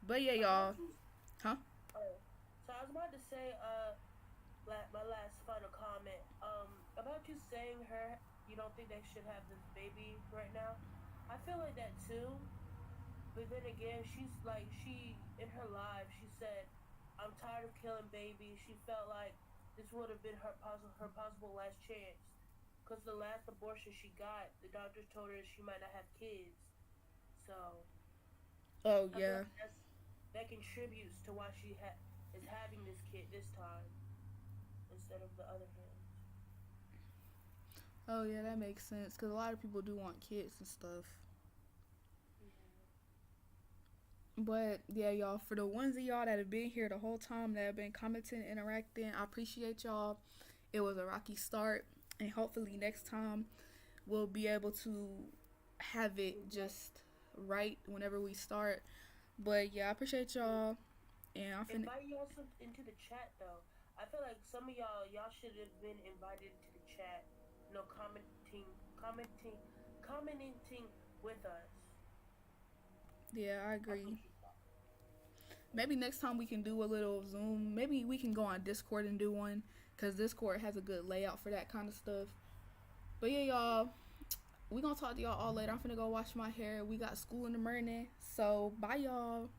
But yeah, y'all. Huh? Oh, so I was about to say, my last final comment. About you saying you don't think they should have this baby right now. I feel like that too. But then again, she in her live, she said, "I'm tired of killing babies." She felt like this would have been her possible last chance. Cause the last abortion she got, the doctors told her she might not have kids. So Oh I feel yeah. like that contributes to why is having this kid this time instead of the other hands. Oh yeah, that makes sense. Cause a lot of people do want kids and stuff. But yeah, y'all, for the ones of y'all that have been here the whole time, that have been commenting, interacting, I appreciate y'all. It was a rocky start, and hopefully next time we'll be able to have it just right whenever we start. But yeah, I appreciate y'all, and I'm finna. Invite y'all into the chat though. I feel like some of y'all should have been invited to the chat. You know, commenting with us. Yeah, I agree. Maybe next time we can do a little Zoom. Maybe we can go on Discord and do one, because Discord has a good layout for that kind of stuff. But yeah, y'all, we gonna talk to y'all all later. I'm finna go wash my hair. We got school in the morning. So, bye, y'all.